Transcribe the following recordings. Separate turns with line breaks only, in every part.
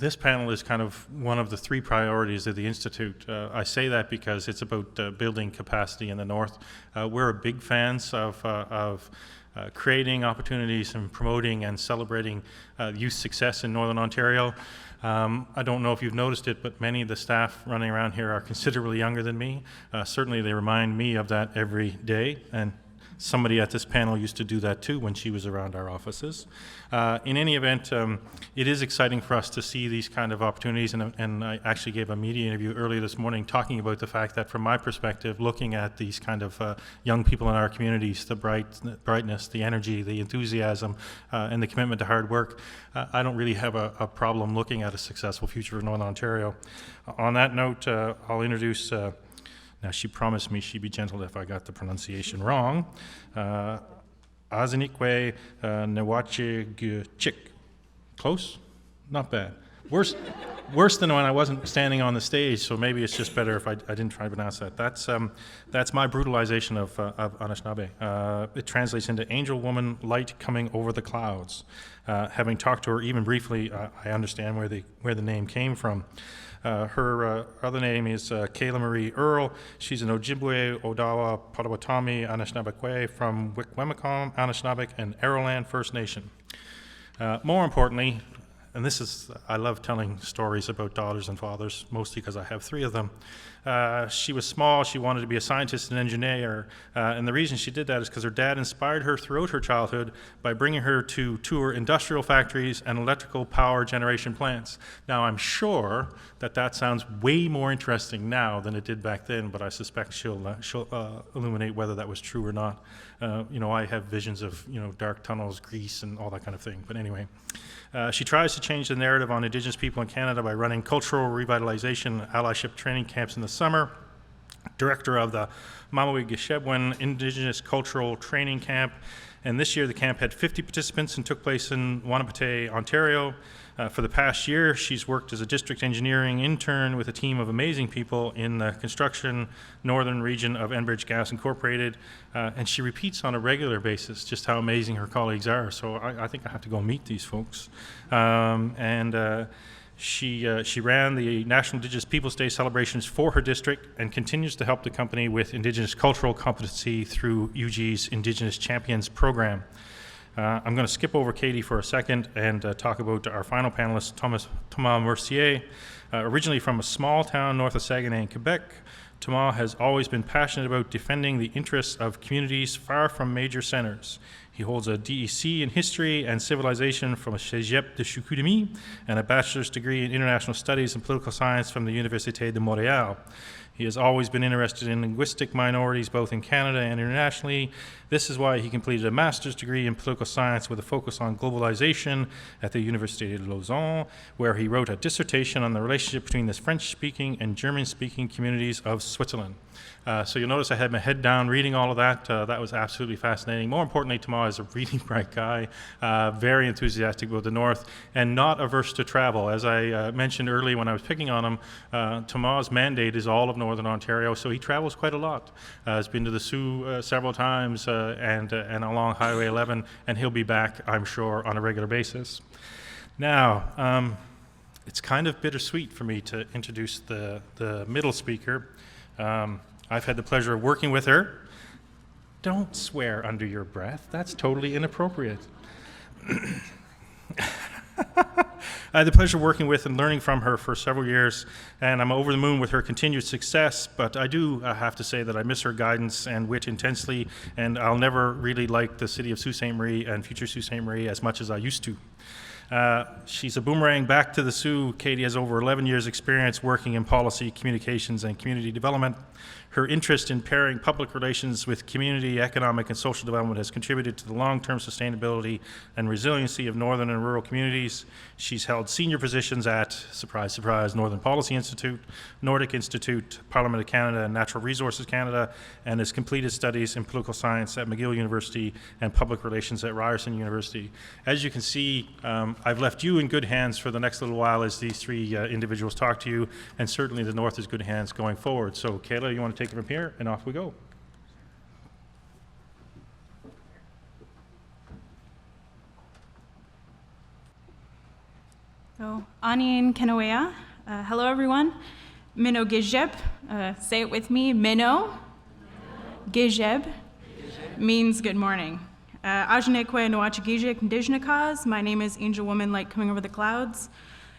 this panel is kind of one of the three priorities of the Institute. I say that because it's about building capacity in the North. We're big fans of creating opportunities and promoting and celebrating youth success in Northern Ontario. I don't know if you've noticed it, but many of the staff running around here are considerably younger than me. Certainly they remind me of that every day, and somebody at this panel used to do that too when she was around our offices. In any event, it is exciting for us to see these kind of opportunities, and I actually gave a media interview earlier this morning talking about the fact that from my perspective, looking at these kind of young people in our communities, the brightness, the energy, the enthusiasm, and the commitment to hard work, I don't really have a problem looking at a successful future for Northern Ontario. On that note, I'll introduce now, she promised me she'd be gentle if I got the pronunciation wrong. Azanikwe Nwachig. Close? Not bad. Worse than when I wasn't standing on the stage, so maybe it's just better if I didn't try to pronounce that. That's my brutalization of Anishinaabe. It translates into angel woman, light coming over the clouds. Having talked to her even briefly, I understand where the name came from. Her other name is Kaella-Marie Earle. She's an Ojibwe, Odawa, Potawatomi, Anishinaabekwe from Wik-Wemikom, Anishinaabeg, and Earle First Nation. More importantly, and I love telling stories about daughters and fathers, mostly because I have three of them. She was small, she wanted to be a scientist and engineer, and the reason she did that is because her dad inspired her throughout her childhood by bringing her to tour industrial factories and electrical power generation plants. Now, I'm sure that sounds way more interesting now than it did back then, but I suspect she'll illuminate whether that was true or not. I have visions of, dark tunnels, grease, and all that kind of thing, but anyway. She tries to change the narrative on Indigenous people in Canada by running cultural revitalization allyship training camps in the summer. Director of the Mamawi-Gishebwen Indigenous Cultural Training Camp. And this year the camp had 50 participants and took place in Wanapete, Ontario. For the past year, she's worked as a district engineering intern with a team of amazing people in the construction northern region of Enbridge Gas Incorporated, and she repeats on a regular basis just how amazing her colleagues are. So I think I have to go meet these folks. She ran the National Indigenous Peoples Day celebrations for her district and continues to help the company with Indigenous cultural competency through UG's Indigenous Champions program. I'm going to skip over Katie for a second and talk about our final panelist, Thomas Mercier. Originally from a small town north of Saguenay in Quebec, Thomas has always been passionate about defending the interests of communities far from major centers. He holds a DEC in History and Civilization from Cégep de Chicoutimi and a bachelor's degree in International Studies and Political Science from the Université de Montréal. He has always been interested in linguistic minorities both in Canada and internationally. This is why he completed a master's degree in political science with a focus on globalization at the Université de Lausanne, where he wrote a dissertation on the relationship between the French-speaking and German-speaking communities of Switzerland. So you'll notice I had my head down reading all of that. That was absolutely fascinating. More importantly, Thomas is a really bright guy, very enthusiastic about the North, and not averse to travel. As I mentioned earlier when I was picking on him, Thomas' mandate is all of Northern Ontario, so he travels quite a lot. He's been to the Sault several times and along Highway 11, and he'll be back, I'm sure, on a regular basis. Now, it's kind of bittersweet for me to introduce the middle speaker. I've had the pleasure of working with her. Don't swear under your breath. That's totally inappropriate. I had the pleasure of working with and learning from her for several years, and I'm over the moon with her continued success, but I do have to say that I miss her guidance and wit intensely, and I'll never really like the city of Sault Ste. Marie and future Sault Ste. Marie as much as I used to. She's a boomerang back to the Sioux. Katie has over 11 years experience working in policy, communications, and community development. Her interest in pairing public relations with community, economic, and social development has contributed to the long-term sustainability and resiliency of northern and rural communities. She's held senior positions at, surprise, surprise, Northern Policy Institute, Nordic Institute, Parliament of Canada, and Natural Resources Canada, and has completed studies in political science at McGill University and public relations at Ryerson University. As you can see, I've left you in good hands for the next little while as these three individuals talk to you, and certainly the North is good hands going forward. So, Kaella, you want to take it from here, and off we go.
So, Anin Kenawea. Hello, everyone. Mino Gijeb. Say it with me. Mino Gijeb means good morning. Ajnekwe Noachagijik Ndijnakas. My name is Angel Woman Light Coming Over the Clouds.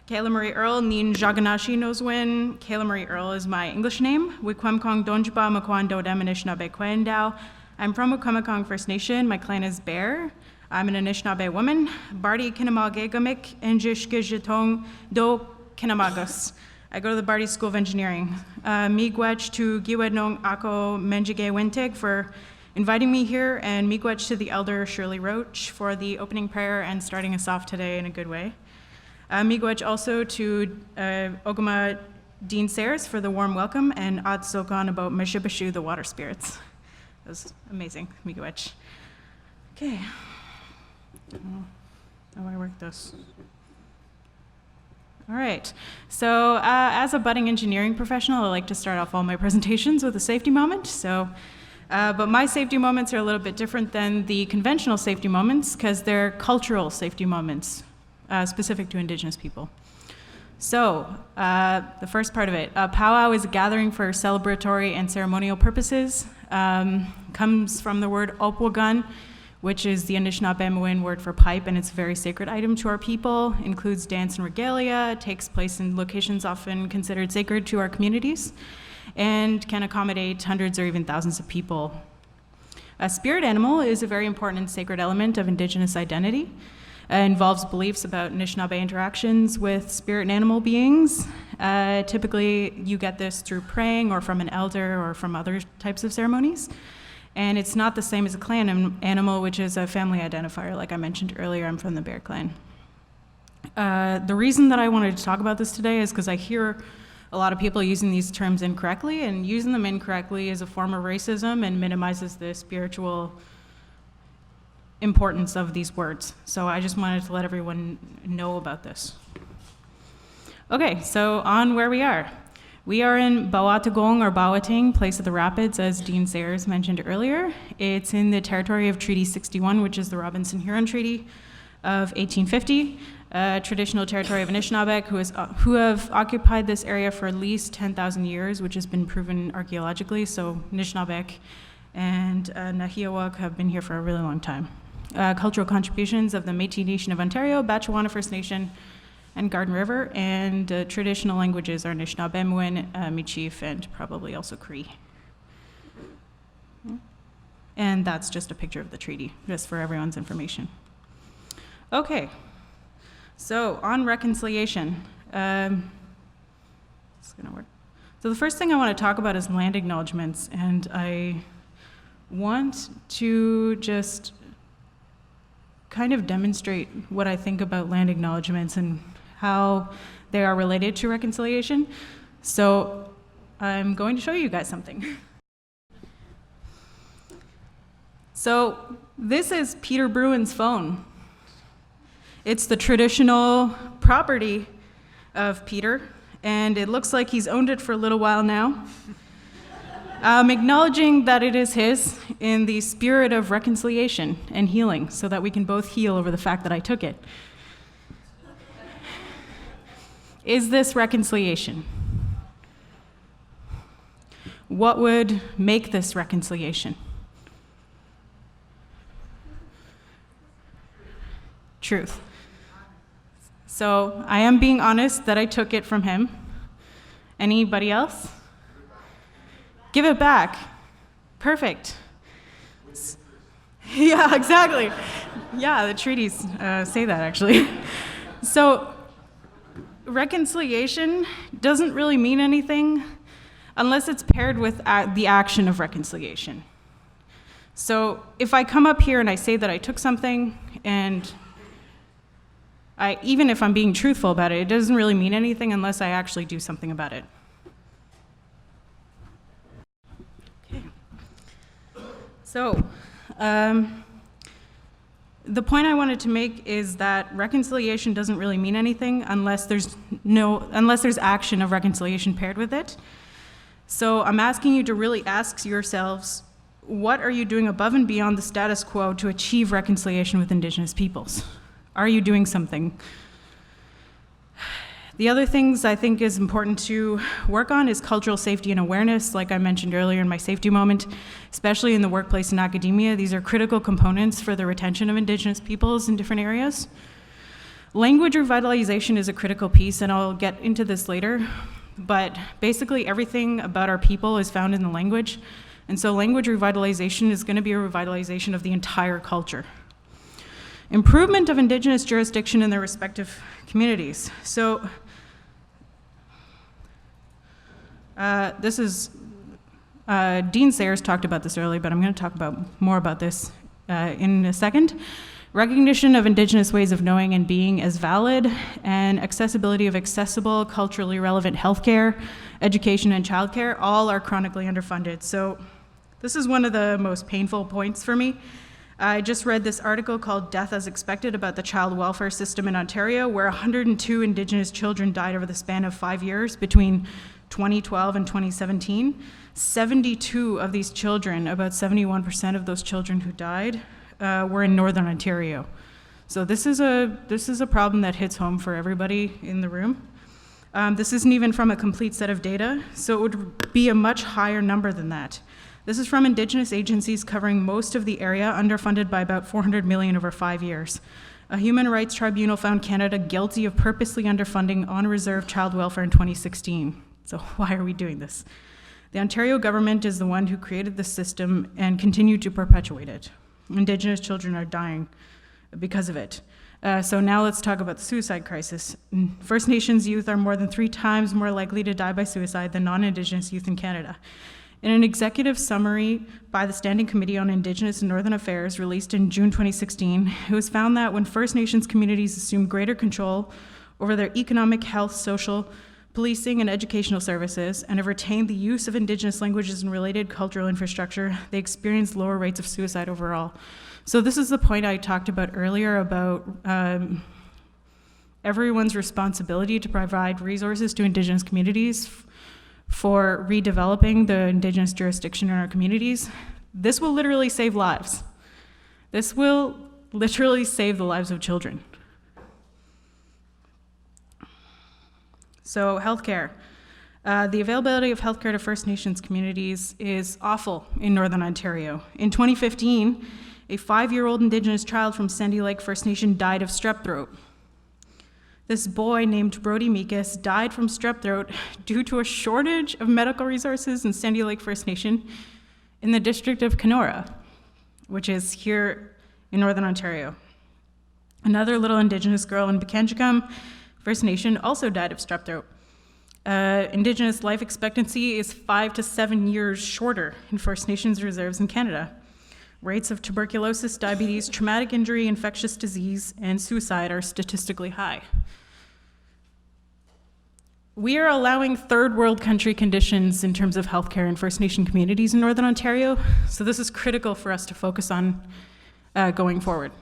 Kaella-Marie Earle, Nin Jaganashi Noswin. Kaella-Marie Earle is my English name. Wikwemkong Donjba Makwan Dodem Anishinaabe Kwendao. I'm from Wikwemkong First Nation. My clan is Bear. I'm an Anishinaabe woman. Bardi Kinamagegamic Enjish Gijitong Do Kinamagus. I go to the Bardi School of Engineering. Miigwech to Giwednong Ako Menjige Winteg for inviting me here, and miigwech to the elder Shirley Roach for the opening prayer and starting us off today in a good way. Miigwech also to Ogama Dean Sayers for the warm welcome, and Ad Sokan about Meshibashu, the water spirits. That was amazing, miigwech. Okay. How do I work this? All right, so as a budding engineering professional, I like to start off all my presentations with a safety moment. But my safety moments are a little bit different than the conventional safety moments because they're cultural safety moments specific to Indigenous people. So the first part of it, powwow is a gathering for celebratory and ceremonial purposes. Comes from the word opwagun, which is the Anishinaabe word for pipe, and it's a very sacred item to our people. Includes dance and regalia, takes place in locations often considered sacred to our communities, and can accommodate hundreds or even thousands of people. A spirit animal is a very important and sacred element of Indigenous identity. It involves beliefs about Anishinaabe interactions with spirit and animal beings. Typically, you get this through praying or from an elder or from other types of ceremonies. And it's not the same as a clan animal, which is a family identifier. Like I mentioned earlier, I'm from the Bear Clan. The reason that I wanted to talk about this today is because I hear a lot of people using these terms incorrectly, and using them incorrectly is a form of racism and minimizes the spiritual importance of these words. So I just wanted to let everyone know about this. Okay, so on where we are. We are in Bawatagong or Bawating, place of the rapids, as Dean Sayers mentioned earlier. It's in the territory of Treaty 61, which is the Robinson-Huron Treaty of 1850. Traditional territory of Anishinaabe, who have occupied this area for at least 10,000 years, which has been proven archaeologically. So Anishinaabe and Nahiawak have been here for a really long time. Cultural contributions of the Métis Nation of Ontario, Batchewana First Nation, and Garden River, and traditional languages are Anishinaabe, Michif, and probably also Cree. And that's just a picture of the treaty, just for everyone's information. Okay. So on reconciliation, it's gonna work. So the first thing I want to talk about is land acknowledgements, and I want to just kind of demonstrate what I think about land acknowledgements and how they are related to reconciliation. So I'm going to show you guys something. So this is Peter Bruin's phone. It's the traditional property of Peter, and it looks like he's owned it for a little while now. Acknowledging that it is his in the spirit of reconciliation and healing, so that we can both heal over the fact that I took it. Is this reconciliation? What would make this reconciliation? Truth. So I am being honest that I took it from him. Anybody else? Give it back. Perfect. Yeah, exactly. Yeah, the treaties say that actually. So reconciliation doesn't really mean anything unless it's paired with the action of reconciliation. So if I come up here and I say that I took something, and even if I'm being truthful about it, it doesn't really mean anything unless I actually do something about it. Okay. So the point I wanted to make is that reconciliation doesn't really mean anything unless there's action of reconciliation paired with it. So I'm asking you to really ask yourselves, what are you doing above and beyond the status quo to achieve reconciliation with Indigenous peoples? Are you doing something? The other things I think is important to work on is cultural safety and awareness, like I mentioned earlier in my safety moment, especially in the workplace and academia. These are critical components for the retention of Indigenous peoples in different areas. Language revitalization is a critical piece, and I'll get into this later, but basically everything about our people is found in the language, and so language revitalization is going to be a revitalization of the entire culture. Improvement of Indigenous jurisdiction in their respective communities. So this is, Dean Sayers talked about this earlier, but I'm going to talk more about this in a second. Recognition of Indigenous ways of knowing and being as valid, and accessibility of accessible, culturally relevant healthcare, education, and childcare, all are chronically underfunded. So this is one of the most painful points for me. I just read this article called Death as Expected about the child welfare system in Ontario, where 102 Indigenous children died over the span of 5 years between 2012 and 2017. 72 of these children, about 71% of those children who died, were in Northern Ontario. So this is a problem that hits home for everybody in the room. This isn't even from a complete set of data, so it would be a much higher number than that. This is from Indigenous agencies covering most of the area, underfunded by about $400 million over 5 years. A human rights tribunal found Canada guilty of purposely underfunding on-reserve child welfare in 2016. So why are we doing this? The Ontario government is the one who created the system and continued to perpetuate it. Indigenous children are dying because of it. So now let's talk about the suicide crisis. First Nations youth are more than 3 times more likely to die by suicide than non-Indigenous youth in Canada. In an executive summary by the Standing Committee on Indigenous and Northern Affairs released in June 2016, it was found that when First Nations communities assume greater control over their economic, health, social, policing, and educational services, and have retained the use of Indigenous languages and related cultural infrastructure, they experience lower rates of suicide overall. So this is the point I talked about earlier about everyone's responsibility to provide resources to Indigenous communities for redeveloping the Indigenous jurisdiction in our communities. This will literally save lives. This will literally save the lives of children. So healthcare. The availability of healthcare to First Nations communities is awful in Northern Ontario. In 2015, a 5-year-old Indigenous child from Sandy Lake First Nation died of strep throat. This boy named Brody Meekus died from strep throat due to a shortage of medical resources in Sandy Lake First Nation in the district of Kenora, which is here in Northern Ontario. Another little Indigenous girl in Bekanjikam First Nation also died of strep throat. Indigenous life expectancy is 5 to 7 years shorter in First Nations reserves in Canada. Rates of tuberculosis, diabetes, traumatic injury, infectious disease, and suicide are statistically high. We are allowing third world country conditions in terms of healthcare in First Nation communities in Northern Ontario, so this is critical for us to focus on going forward.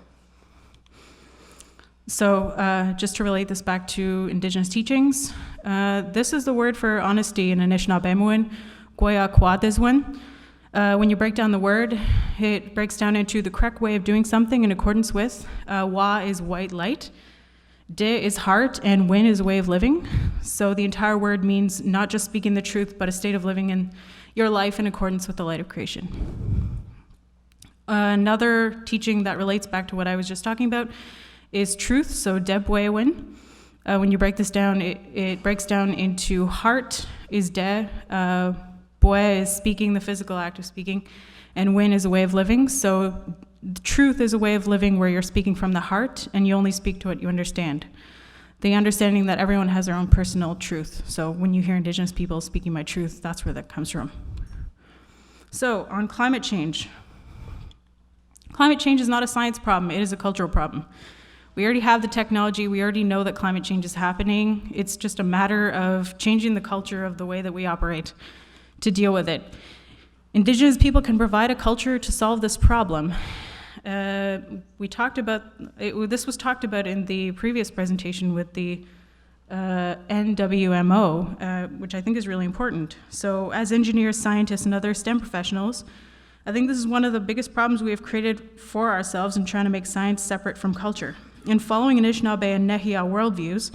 So just to relate this back to Indigenous teachings, this is the word for honesty in Anishinaabemowin, Goya Kwadiswin. When you break down the word, it breaks down into the correct way of doing something in accordance with. Wa is white light, De is heart, and Win is a way of living. So the entire word means not just speaking the truth, but a state of living in your life in accordance with the light of creation. Another teaching that relates back to what I was just talking about is truth, so Debwewin. When you break this down, it breaks down into heart is De, Boe is speaking, the physical act of speaking, and Win is a way of living. So the truth is a way of living where you're speaking from the heart and you only speak to what you understand. The understanding that everyone has their own personal truth. So when you hear Indigenous people speaking my truth, that's where that comes from. So on climate change. Climate change is not a science problem, it is a cultural problem. We already have the technology, we already know that climate change is happening. It's just a matter of changing the culture of the way that we operate to deal with it. Indigenous people can provide a culture to solve this problem. We talked about, this was talked about in the previous presentation with the NWMO, which I think is really important. So as engineers, scientists, and other STEM professionals, I think this is one of the biggest problems we have created for ourselves in trying to make science separate from culture. In following Anishinaabe and Nehiyah worldviews,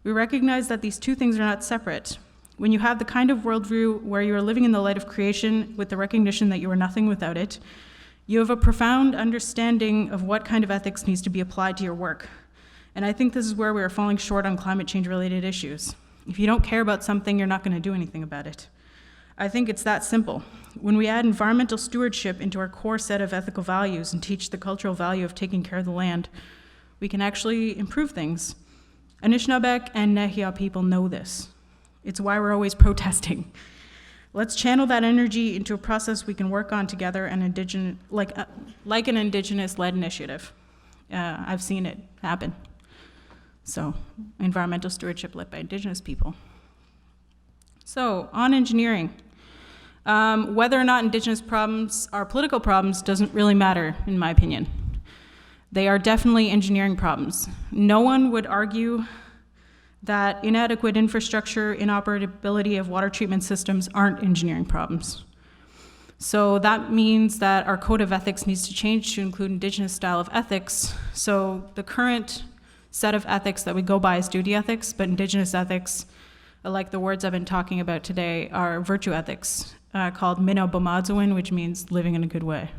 We recognize that these two things are not separate. When you have the kind of worldview where you are living in the light of creation with the recognition that you are nothing without it, you have a profound understanding of what kind of ethics needs to be applied to your work. And I think this is where we are falling short on climate change related issues. If you don't care about something, you're not going to do anything about it. I think it's that simple. When we add environmental stewardship into our core set of ethical values and teach the cultural value of taking care of the land, we can actually improve things. Anishinabek and Nehiyah people know this. It's why we're always protesting. Let's channel that energy into a process we can work on together, and like an indigenous-led initiative. I've seen it happen. So, environmental stewardship led by indigenous people. So, on engineering, whether or not indigenous problems are political problems doesn't really matter, in my opinion. They are definitely engineering problems. No one would argue that inadequate infrastructure, inoperability of water treatment systems aren't engineering problems. So that means that our code of ethics needs to change to include indigenous style of ethics. So the current set of ethics that we go by is duty ethics, but indigenous ethics, like the words I've been talking about today, are virtue ethics, called Mino Bomadzawin, which means living in a good way.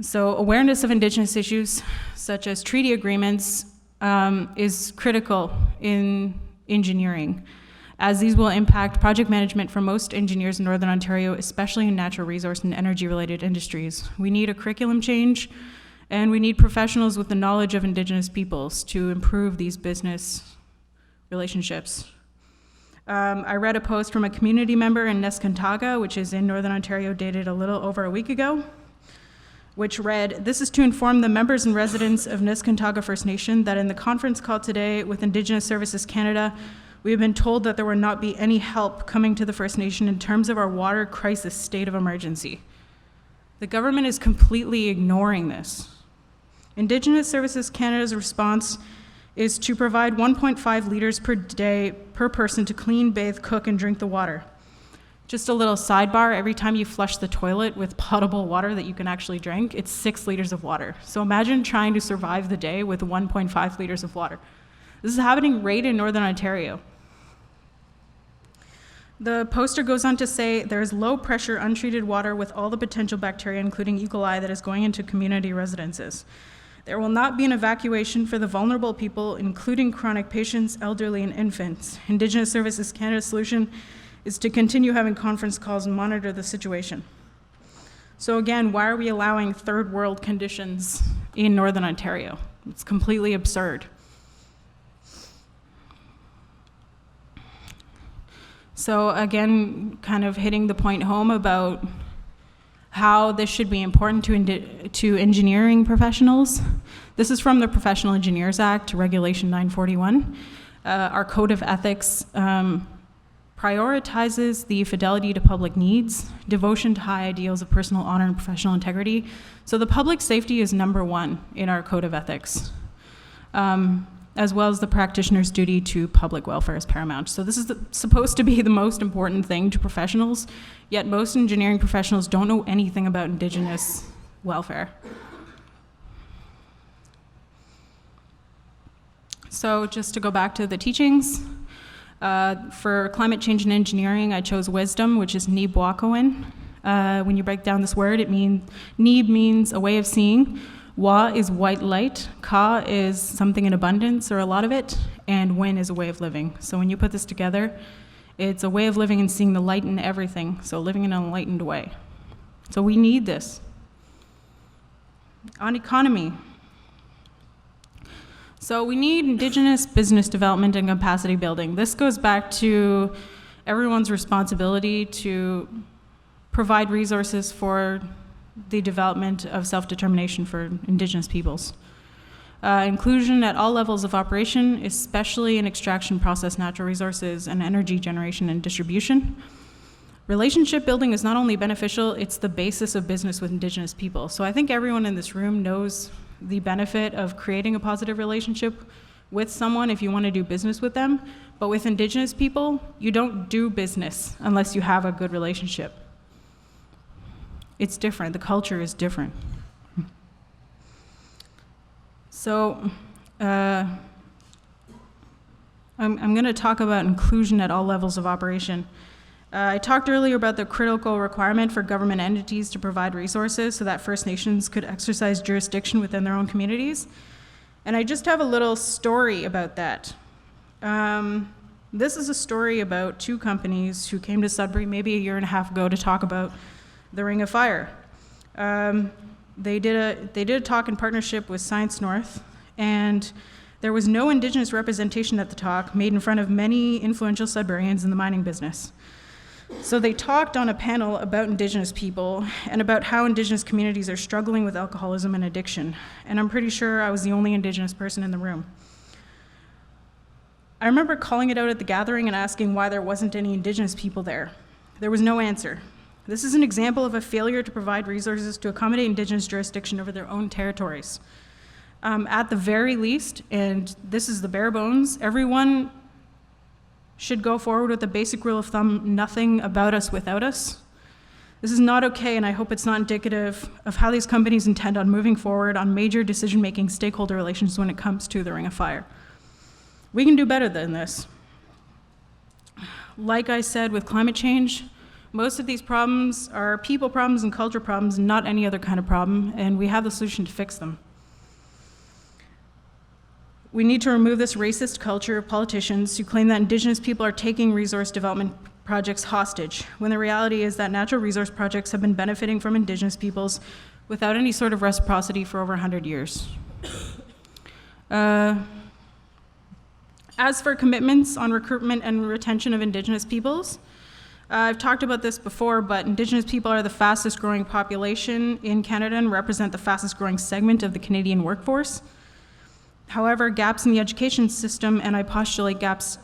So awareness of indigenous issues, such as treaty agreements, is critical in engineering, as these will impact project management for most engineers in Northern Ontario, especially in natural resource and energy-related industries. We need a curriculum change, and we need professionals with the knowledge of Indigenous peoples to improve these business relationships. I read a post from a community member in Neskantaga, which is in Northern Ontario, dated a little over a week ago, which read, "This is to inform the members and residents of Neskantaga First Nation that in the conference call today with Indigenous Services Canada, we have been told that there will not be any help coming to the First Nation in terms of our water crisis state of emergency." The government is completely ignoring this. Indigenous Services Canada's response is to provide 1.5 liters per day per person to clean, bathe, cook, and drink the water. Just a little sidebar, every time you flush the toilet with potable water that you can actually drink, it's 6 liters of water. So imagine trying to survive the day with 1.5 liters of water. This is happening right in Northern Ontario. The poster goes on to say, there is low pressure, untreated water with all the potential bacteria, including E. coli, that is going into community residences. There will not be an evacuation for the vulnerable people, including chronic patients, elderly, and infants. Indigenous Services Canada's solution is to continue having conference calls and monitor the situation. So again, why are we allowing third world conditions in Northern Ontario? It's completely absurd. So again, kind of hitting the point home about how this should be important to engineering professionals. This is from the Professional Engineers Act, Regulation 941. Our code of ethics prioritizes the fidelity to public needs, devotion to high ideals of personal honor and professional integrity. So the public safety is number one in our code of ethics, as well as the practitioner's duty to public welfare is paramount. So this is supposed to be the most important thing to professionals, yet most engineering professionals don't know anything about Indigenous welfare. So just to go back to the teachings, for climate change and engineering, I chose wisdom, which is Niibwakowin. When you break down this word, Niib means a way of seeing, Wa is white light, Ka is something in abundance or a lot of it, and Win is a way of living. So when you put this together, it's a way of living and seeing the light in everything, so living in an enlightened way. So we need this. On economy. So we need Indigenous business development and capacity building. This goes back to everyone's responsibility to provide resources for the development of self-determination for Indigenous peoples. Inclusion at all levels of operation, especially in extraction, process, natural resources, and energy generation and distribution. Relationship building is not only beneficial, it's the basis of business with Indigenous people. So I think everyone in this room knows the benefit of creating a positive relationship with someone if you want to do business with them. But with Indigenous people, you don't do business unless you have a good relationship. It's different. The culture is different. So I'm going to talk about inclusion at all levels of operation. I talked earlier about the critical requirement for government entities to provide resources so that First Nations could exercise jurisdiction within their own communities. And I just have a little story about that. This is a story about two companies who came to Sudbury maybe a year and a half ago to talk about the Ring of Fire. They did a talk in partnership with Science North, and there was no Indigenous representation at the talk, made in front of many influential Sudburyans in the mining business. So they talked on a panel about Indigenous people and about how Indigenous communities are struggling with alcoholism and addiction. And I'm pretty sure I was the only Indigenous person in the room. I remember calling it out at the gathering and asking why there wasn't any Indigenous people there. There was no answer. This is an example of a failure to provide resources to accommodate Indigenous jurisdiction over their own territories. At the very least, and this is the bare bones, everyone should go forward with the basic rule of thumb, nothing about us without us. This is not okay, and I hope it's not indicative of how these companies intend on moving forward on major decision-making stakeholder relations when it comes to the Ring of Fire. We can do better than this. Like I said with climate change, most of these problems are people problems and culture problems, not any other kind of problem, and we have the solution to fix them. We need to remove this racist culture of politicians who claim that Indigenous people are taking resource development projects hostage, when the reality is that natural resource projects have been benefiting from Indigenous peoples without any sort of reciprocity for over 100 years. As for commitments on recruitment and retention of Indigenous peoples, I've talked about this before, but Indigenous people are the fastest growing population in Canada and represent the fastest growing segment of the Canadian workforce. However, gaps in the education system, and I postulate gaps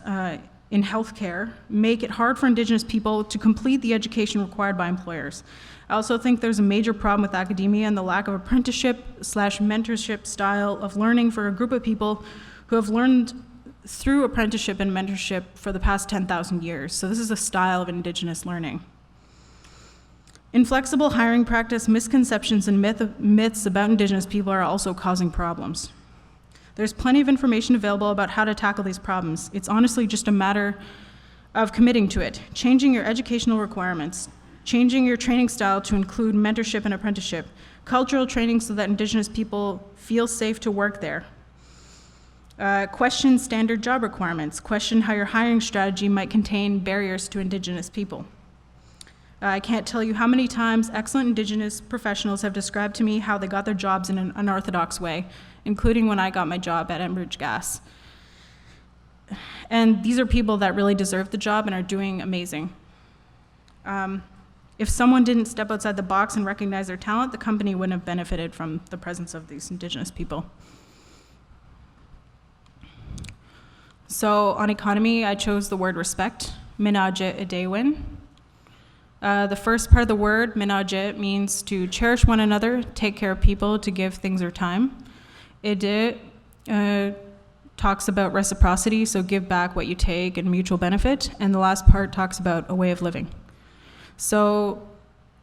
in healthcare, make it hard for Indigenous people to complete the education required by employers. I also think there's a major problem with academia and the lack of apprenticeship/mentorship style of learning for a group of people who have learned through apprenticeship and mentorship for the past 10,000 years. So this is a style of Indigenous learning. Inflexible hiring practice, misconceptions, and myths about Indigenous people are also causing problems. There's plenty of information available about how to tackle these problems. It's honestly just a matter of committing to it, changing your educational requirements, changing your training style to include mentorship and apprenticeship, cultural training so that Indigenous people feel safe to work there. Question standard job requirements. Question how your hiring strategy might contain barriers to Indigenous people. I can't tell you how many times excellent Indigenous professionals have described to me how they got their jobs in an unorthodox way, including when I got my job at Enbridge Gas. And these are people that really deserve the job and are doing amazing. If someone didn't step outside the box and recognize their talent, the company wouldn't have benefited from the presence of these Indigenous people. So on economy, I chose the word respect, Minaje Idewin. The first part of the word, Minaje, means to cherish one another, take care of people, to give things their time. Ide talks about reciprocity, so give back what you take and mutual benefit. And the last part talks about a way of living. So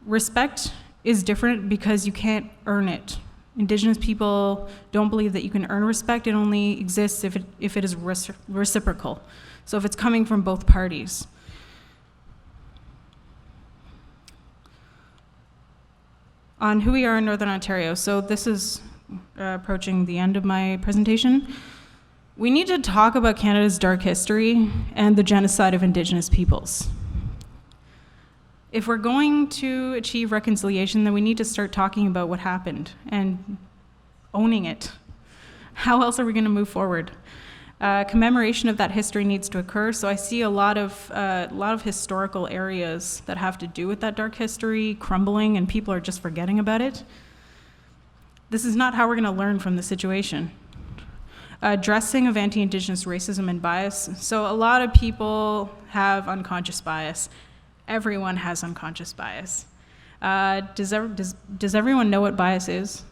respect is different because you can't earn it. Indigenous people don't believe that you can earn respect. It only exists if it is reciprocal. So if it's coming from both parties. On who we are in Northern Ontario. So this is approaching the end of my presentation. We need to talk about Canada's dark history and the genocide of Indigenous peoples. If we're going to achieve reconciliation, then we need to start talking about what happened and owning it. How else are we going to move forward? Commemoration of that history needs to occur. So I see a lot of historical areas that have to do with that dark history crumbling, and people are just forgetting about it. This is not how we're going to learn from the situation. Addressing of anti-Indigenous racism and bias. So a lot of people have unconscious bias. Everyone has unconscious bias. Does everyone know what bias is?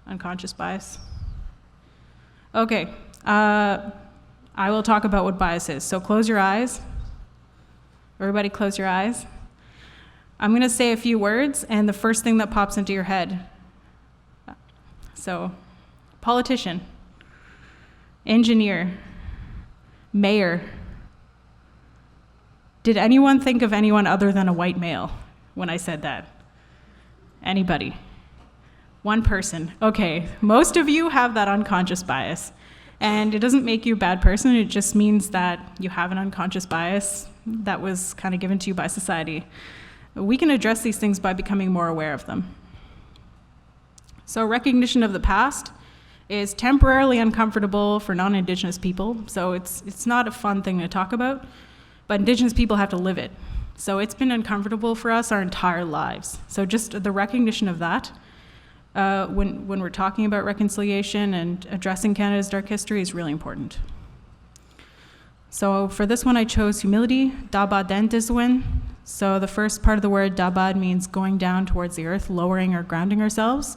Unconscious bias? Okay. I will talk about what bias is. So close your eyes. Everybody close your eyes. I'm going to say a few words, and the first thing that pops into your head. So, politician, engineer, Mayor. Did anyone think of anyone other than a white male when I said that? Anybody? One person. Okay, most of you have that unconscious bias. And it doesn't make you a bad person, it just means that you have an unconscious bias that was kind of given to you by society. We can address these things by becoming more aware of them. So recognition of the past is temporarily uncomfortable for non-Indigenous people, so it's not a fun thing to talk about, but Indigenous people have to live it. So it's been uncomfortable for us our entire lives. So just the recognition of that, when we're talking about reconciliation and addressing Canada's dark history is really important. So for this one, I chose humility, dabad dentiswin. So the first part of the word dabad means going down towards the earth, lowering or grounding ourselves.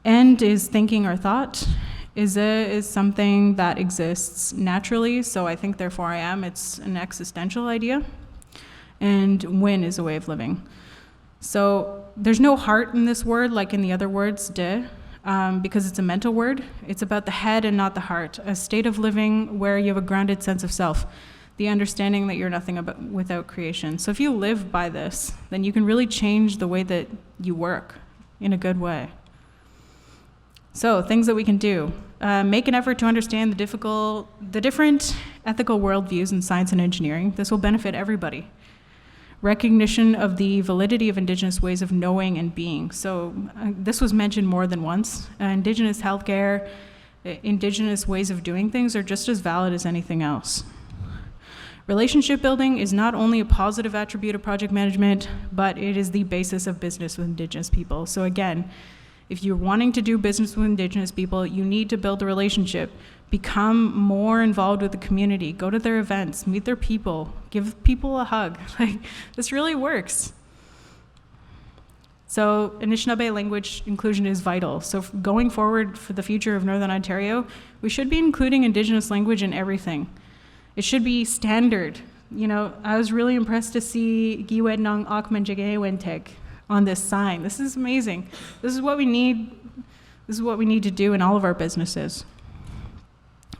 End is thinking or thought. Is something that exists naturally, so I think therefore I am. It's an existential idea. And win is a way of living. So there's no heart in this word like in the other words, de, because it's a mental word. It's about the head and not the heart, a state of living where you have a grounded sense of self, the understanding that you're nothing without creation. So if you live by this, then you can really change the way that you work in a good way. So things that we can do. Make an effort to understand the different ethical worldviews in science and engineering. This will benefit everybody. Recognition of the validity of Indigenous ways of knowing and being. So this was mentioned more than once. Indigenous healthcare, Indigenous ways of doing things are just as valid as anything else. Relationship building is not only a positive attribute of project management, but it is the basis of business with Indigenous people. So again, if you're wanting to do business with Indigenous people, you need to build a relationship. Become more involved with the community. Go to their events, meet their people, give people a hug. Like, this really works. So Anishinaabe language inclusion is vital. So going forward for the future of Northern Ontario, we should be including Indigenous language in everything. It should be standard. You know, I was really impressed to see Giwed Nong Akman Jagewenteg on this sign. This is amazing. This is what we need. This is what we need to do in all of our businesses.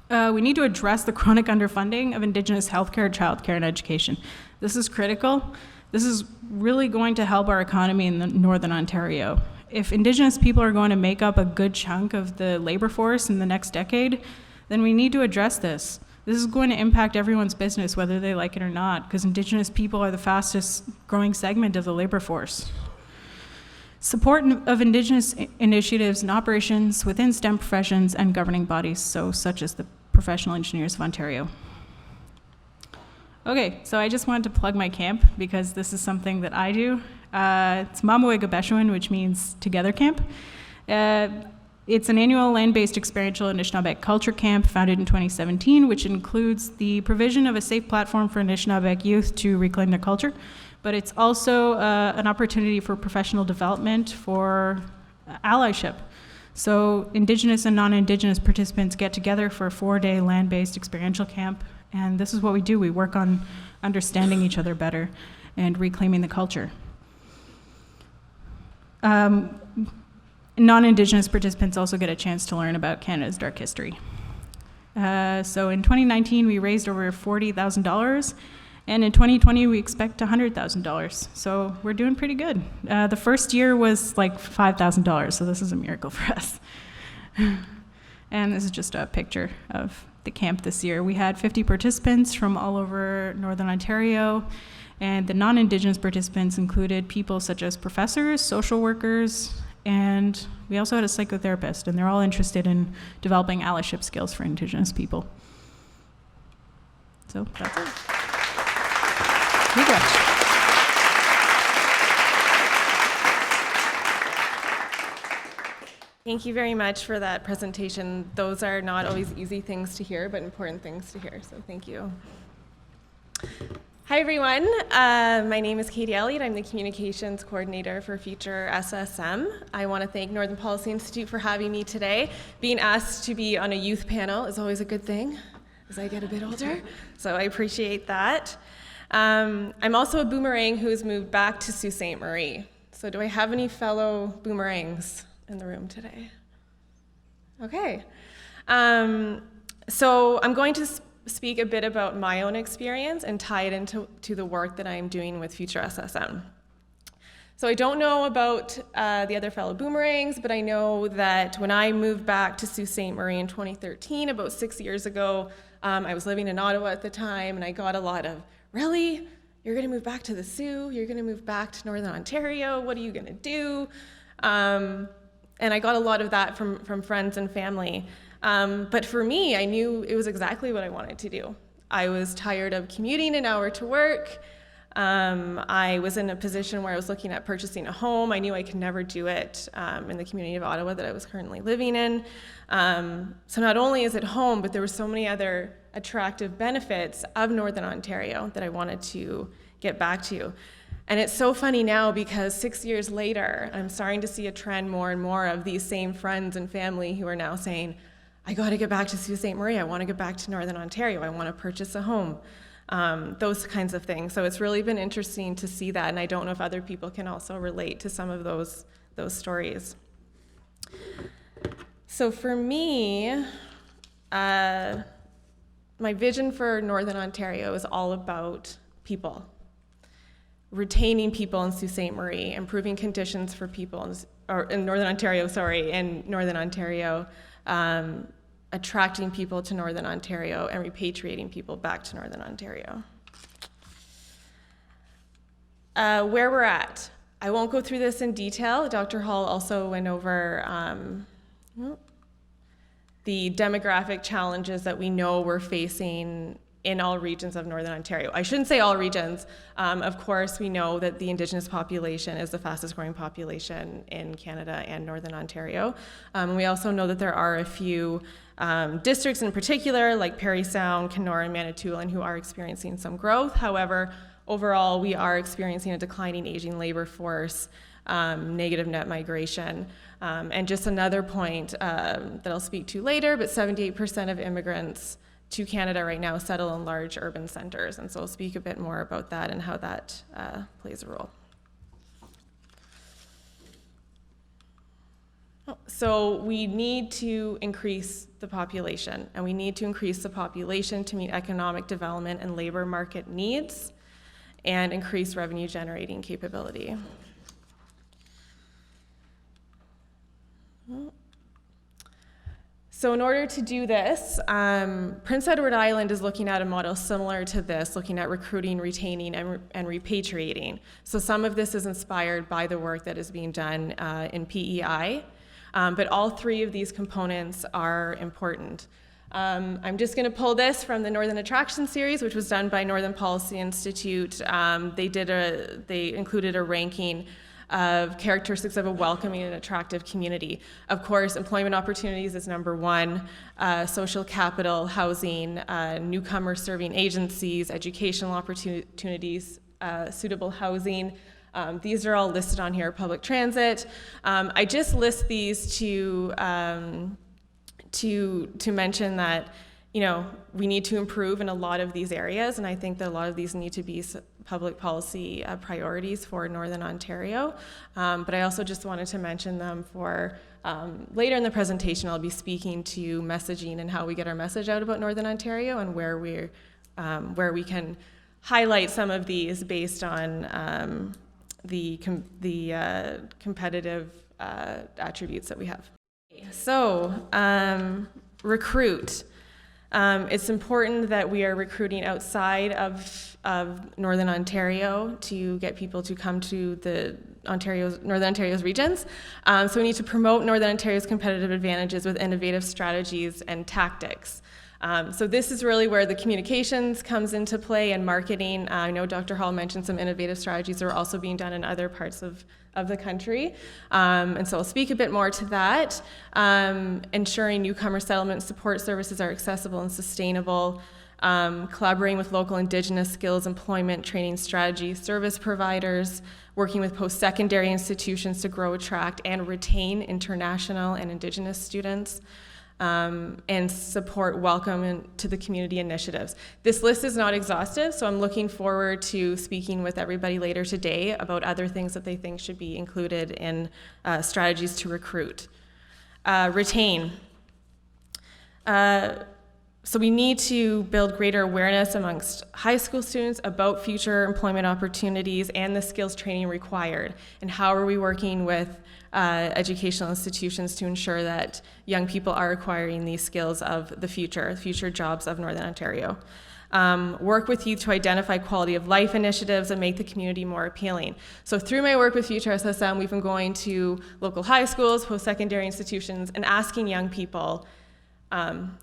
We need to address the chronic underfunding of Indigenous healthcare, childcare, and education. This is critical. This is really going to help our economy in Northern Ontario. If Indigenous people are going to make up a good chunk of the labor force in the next decade, then we need to address this. This is going to impact everyone's business, whether they like it or not, because Indigenous people are the fastest growing segment of the labor force. Support of Indigenous initiatives and operations within STEM professions and governing bodies, such as the Professional Engineers of Ontario. Okay, so I just wanted to plug my camp because this is something that I do. It's Mamawegabeshwin, which means Together Camp. It's an annual land-based experiential Anishinaabe culture camp founded in 2017, which includes the provision of a safe platform for Anishinaabe youth to reclaim their culture. But it's also an opportunity for professional development, for allyship. So Indigenous and non-Indigenous participants get together for a 4-day land-based experiential camp, and this is what we do. We work on understanding each other better and reclaiming the culture. Non-Indigenous participants also get a chance to learn about Canada's dark history. So in 2019, we raised over $40,000, and in 2020, we expect $100,000. So we're doing pretty good. The first year was like $5,000, so this is a miracle for us. And this is just a picture of the camp this year. We had 50 participants from all over Northern Ontario, and the non-Indigenous participants included people such as professors, social workers, and we also had a psychotherapist, and they're all interested in developing allyship skills for Indigenous people. So that's it.
Thank you very much for that presentation. Those are not always easy things to hear, but important things to hear, so thank you. Hi everyone, my name is Katie Elliott. I'm the Communications Coordinator for Future SSM. I want to thank Northern Policy Institute for having me today. Being asked to be on a youth panel is always a good thing as I get a bit older, so I appreciate that. I'm also a boomerang who has moved back to Sault Ste. Marie. So do I have any fellow boomerangs in the room today? Okay. So I'm going to speak a bit about my own experience and tie it into the work that I'm doing with Future SSM. So I don't know about the other fellow boomerangs, but I know that when I moved back to Sault Ste. Marie in 2013, about 6 years ago, I was living in Ottawa at the time, and I got a lot of, really? You're going to move back to the Soo? You're going to move back to Northern Ontario? What are you going to do? And I got a lot of that from friends and family. But for me, I knew it was exactly what I wanted to do. I was tired of commuting an hour to work. I was in a position where I was looking at purchasing a home. I knew I could never do it in the community of Ottawa that I was currently living in. So not only is it home, but there were so many other attractive benefits of Northern Ontario that I wanted to get back to. And it's so funny now because 6 years later, I'm starting to see a trend more and more of these same friends and family who are now saying, I got to get back to Sault Ste. Marie. I want to get back to Northern Ontario. I want to purchase a home. Those kinds of things. So it's really been interesting to see that, and I don't know if other people can also relate to some of those stories. So for me, my vision for Northern Ontario is all about people. Retaining people in Sault Ste. Marie, improving conditions for people in Northern Ontario, attracting people to Northern Ontario and repatriating people back to Northern Ontario. Where we're at. I won't go through this in detail. Dr. Hall also went over the demographic challenges that we know we're facing in all regions of Northern Ontario. I shouldn't say all regions. Of course, we know that the Indigenous population is the fastest growing population in Canada and Northern Ontario. We also know that there are a few districts in particular, like Parry Sound, Kenora, and Manitoulin, who are experiencing some growth. However, overall, we are experiencing a declining aging labor force, negative net migration. And just another point that I'll speak to later, but 78% of immigrants to Canada right now settle in large urban centers. And so I'll speak a bit more about that and how that plays a role. So we need to increase the population, and we need to increase the population to meet economic development and labor market needs and increase revenue generating capability. So in order to do this, Prince Edward Island is looking at a model similar to this, looking at recruiting, retaining, and repatriating. So some of this is inspired by the work that is being done in PEI, but all three of these components are important. I'm just going to pull this from the Northern Attraction series, which was done by Northern Policy Institute. They included a ranking of characteristics of a welcoming and attractive community. Of course, employment opportunities is number one, social capital, housing, newcomer serving agencies, educational opportunities, suitable housing. These are all listed on here, public transit. I just list these to mention that, you know, we need to improve in a lot of these areas, and I think that a lot of these need to be public policy priorities for Northern Ontario. But I also just wanted to mention them for later in the presentation. I'll be speaking to messaging and how we get our message out about Northern Ontario and where we can highlight some of these based on the competitive attributes that we have. So recruit. It's important that we are recruiting outside of Northern Ontario to get people to come to the Northern Ontario's regions. So we need to promote Northern Ontario's competitive advantages with innovative strategies and tactics. So this is really where the communications comes into play and marketing. I know Dr. Hall mentioned some innovative strategies that are also being done in other parts of the country. And so I'll speak a bit more to that. Ensuring newcomer settlement support services are accessible and sustainable. Collaborating with local Indigenous skills, employment, training strategy, service providers, working with post-secondary institutions to grow, attract, and retain international and Indigenous students. And support welcome to the community initiatives. This list is not exhaustive, so I'm looking forward to speaking with everybody later today about other things that they think should be included in strategies to recruit. Retain. So we need to build greater awareness amongst high school students about future employment opportunities and the skills training required. And how are we working with educational institutions to ensure that young people are acquiring these skills of the future jobs of Northern Ontario. Work with youth to identify quality of life initiatives and make the community more appealing. So through my work with Future SSM, we've been going to local high schools, post-secondary institutions, and asking young people,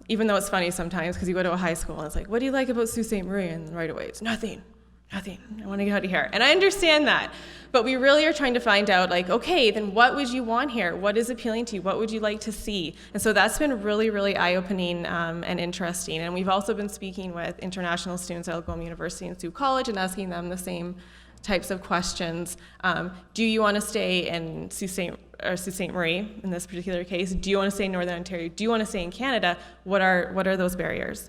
even though it's funny sometimes because you go to a high school and it's like, what do you like about Sault Ste. Marie? And right away it's nothing. I want to get out of here. And I understand that. But we really are trying to find out, like, okay, then what would you want here? What is appealing to you? What would you like to see? And so that's been really, really eye-opening and interesting. And we've also been speaking with international students at Algoma University and Sault College and asking them the same types of questions. Do you want to stay in Sault Ste. Marie, in this particular case? Do you want to stay in Northern Ontario? Do you want to stay in Canada? What are those barriers?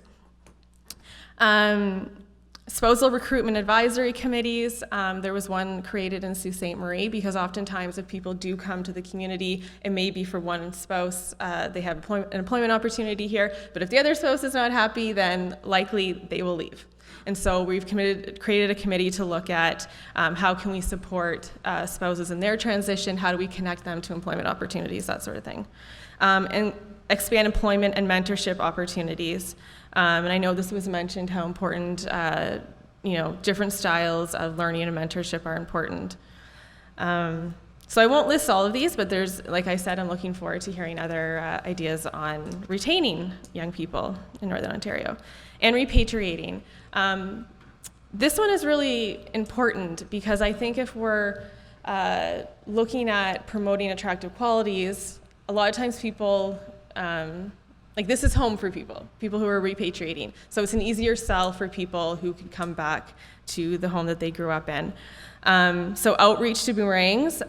Spousal recruitment advisory committees. There was one created in Sault Ste. Marie because oftentimes if people do come to the community, it may be for one spouse, they have an employment opportunity here, but if the other spouse is not happy, then likely they will leave. And so we've created a committee to look at how can we support spouses in their transition, how do we connect them to employment opportunities, that sort of thing. And expand employment and mentorship opportunities. And I know this was mentioned how important, different styles of learning and mentorship are important. So I won't list all of these, but there's, like I said, I'm looking forward to hearing other ideas on retaining young people in Northern Ontario and repatriating. This one is really important because I think if we're looking at promoting attractive qualities, a lot of times people, this is home for people who are repatriating. So it's an easier sell for people who can come back to the home that they grew up in. So outreach to boomerangs,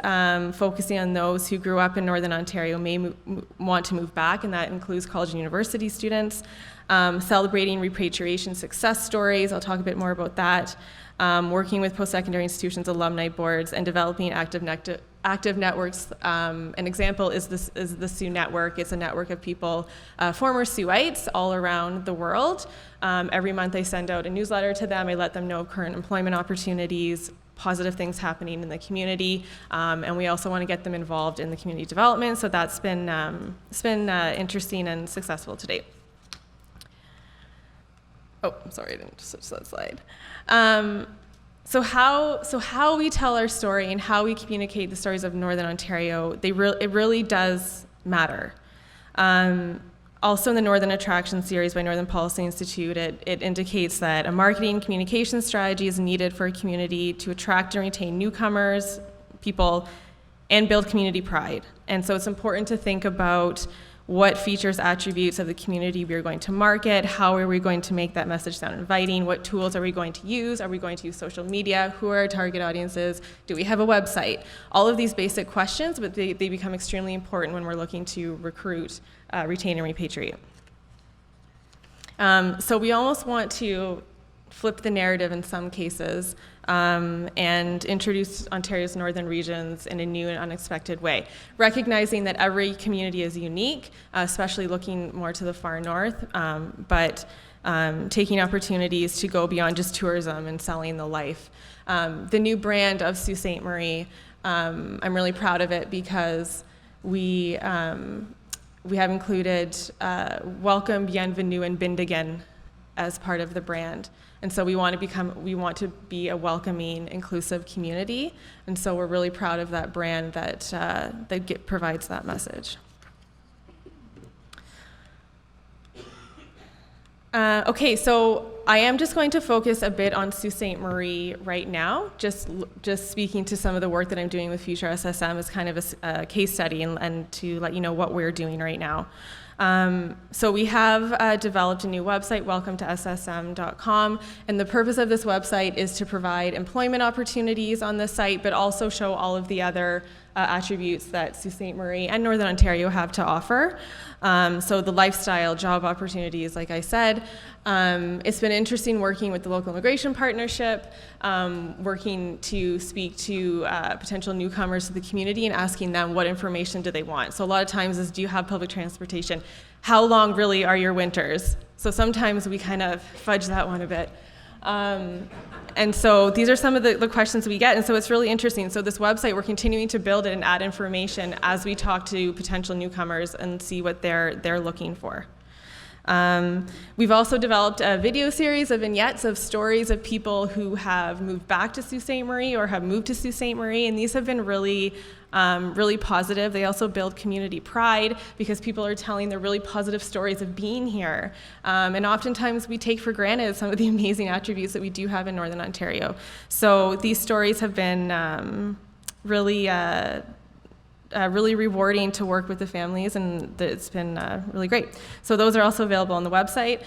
focusing on those who grew up in Northern Ontario may want to move back, and that includes college and university students. Celebrating repatriation success stories, I'll talk a bit more about that. Working with post-secondary institutions, alumni boards, and developing active networks. An example is the Sioux Network. It's a network of people, former Siouites all around the world. Every month I send out a newsletter to them. I let them know of current employment opportunities, positive things happening in the community, and we also want to get them involved in the community development. So that's been interesting and successful to date. Oh, sorry, I didn't switch that slide. So how we tell our story and how we communicate the stories of Northern Ontario, it really does matter. Also in the Northern Attraction series by Northern Policy Institute, it indicates that a marketing communication strategy is needed for a community to attract and retain newcomers, people, and build community pride. And so it's important to think about what features, attributes of the community we are going to market, how are we going to make that message sound inviting, what tools are we going to use, are we going to use social media, who are our target audiences, do we have a website? All of these basic questions, but they become extremely important when we're looking to recruit, retain, and repatriate. So we almost want to flip the narrative in some cases and introduce Ontario's northern regions in a new and unexpected way, recognizing that every community is unique, especially looking more to the far north, but taking opportunities to go beyond just tourism and selling the life. The new brand of Sault Ste. Marie, I'm really proud of it because we have included welcome, bienvenue, and bindigan as part of the brand. And so we want to be a welcoming, inclusive community. And so we're really proud of that brand that provides that message. Okay, so I am just going to focus a bit on Sault Ste. Marie right now, just speaking to some of the work that I'm doing with Future SSM as kind of a case study and to let you know what we're doing right now. So we have developed a new website, welcome to ssm.com, and the purpose of this website is to provide employment opportunities on the site, but also show all of the other attributes that Sault Ste. Marie and Northern Ontario have to offer. So the lifestyle, job opportunities, like I said. It's been interesting working with the local immigration partnership, working to speak to potential newcomers to the community and asking them what information do they want. So a lot of times is, do you have public transportation? How long really are your winters? So sometimes we kind of fudge that one a bit. And so these are some of the questions we get, and so it's really interesting. So this website, we're continuing to build it and add information as we talk to potential newcomers and see what they're looking for. We've also developed a video series of vignettes of stories of people who have moved back to Sault Ste. Marie or have moved to Sault Ste. Marie, and these have been really positive. They also build community pride because people are telling their really positive stories of being here. And oftentimes we take for granted some of the amazing attributes that we do have in Northern Ontario. So these stories have been really rewarding to work with the families, and it's been really great. So those are also available on the website.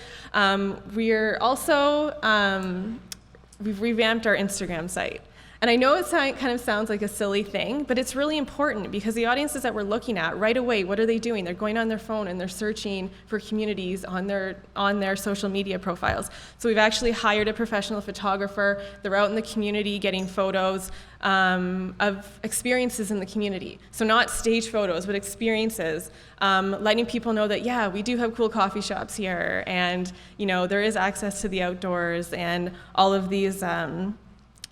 We've revamped our Instagram site. And I know it kind of sounds like a silly thing, but it's really important because the audiences that we're looking at right away, what are they doing? They're going on their phone and they're searching for communities on their social media profiles. So we've actually hired a professional photographer. They're out in the community getting photos of experiences in the community. So not stage photos, but experiences, letting people know that, yeah, we do have cool coffee shops here, and there is access to the outdoors and all of these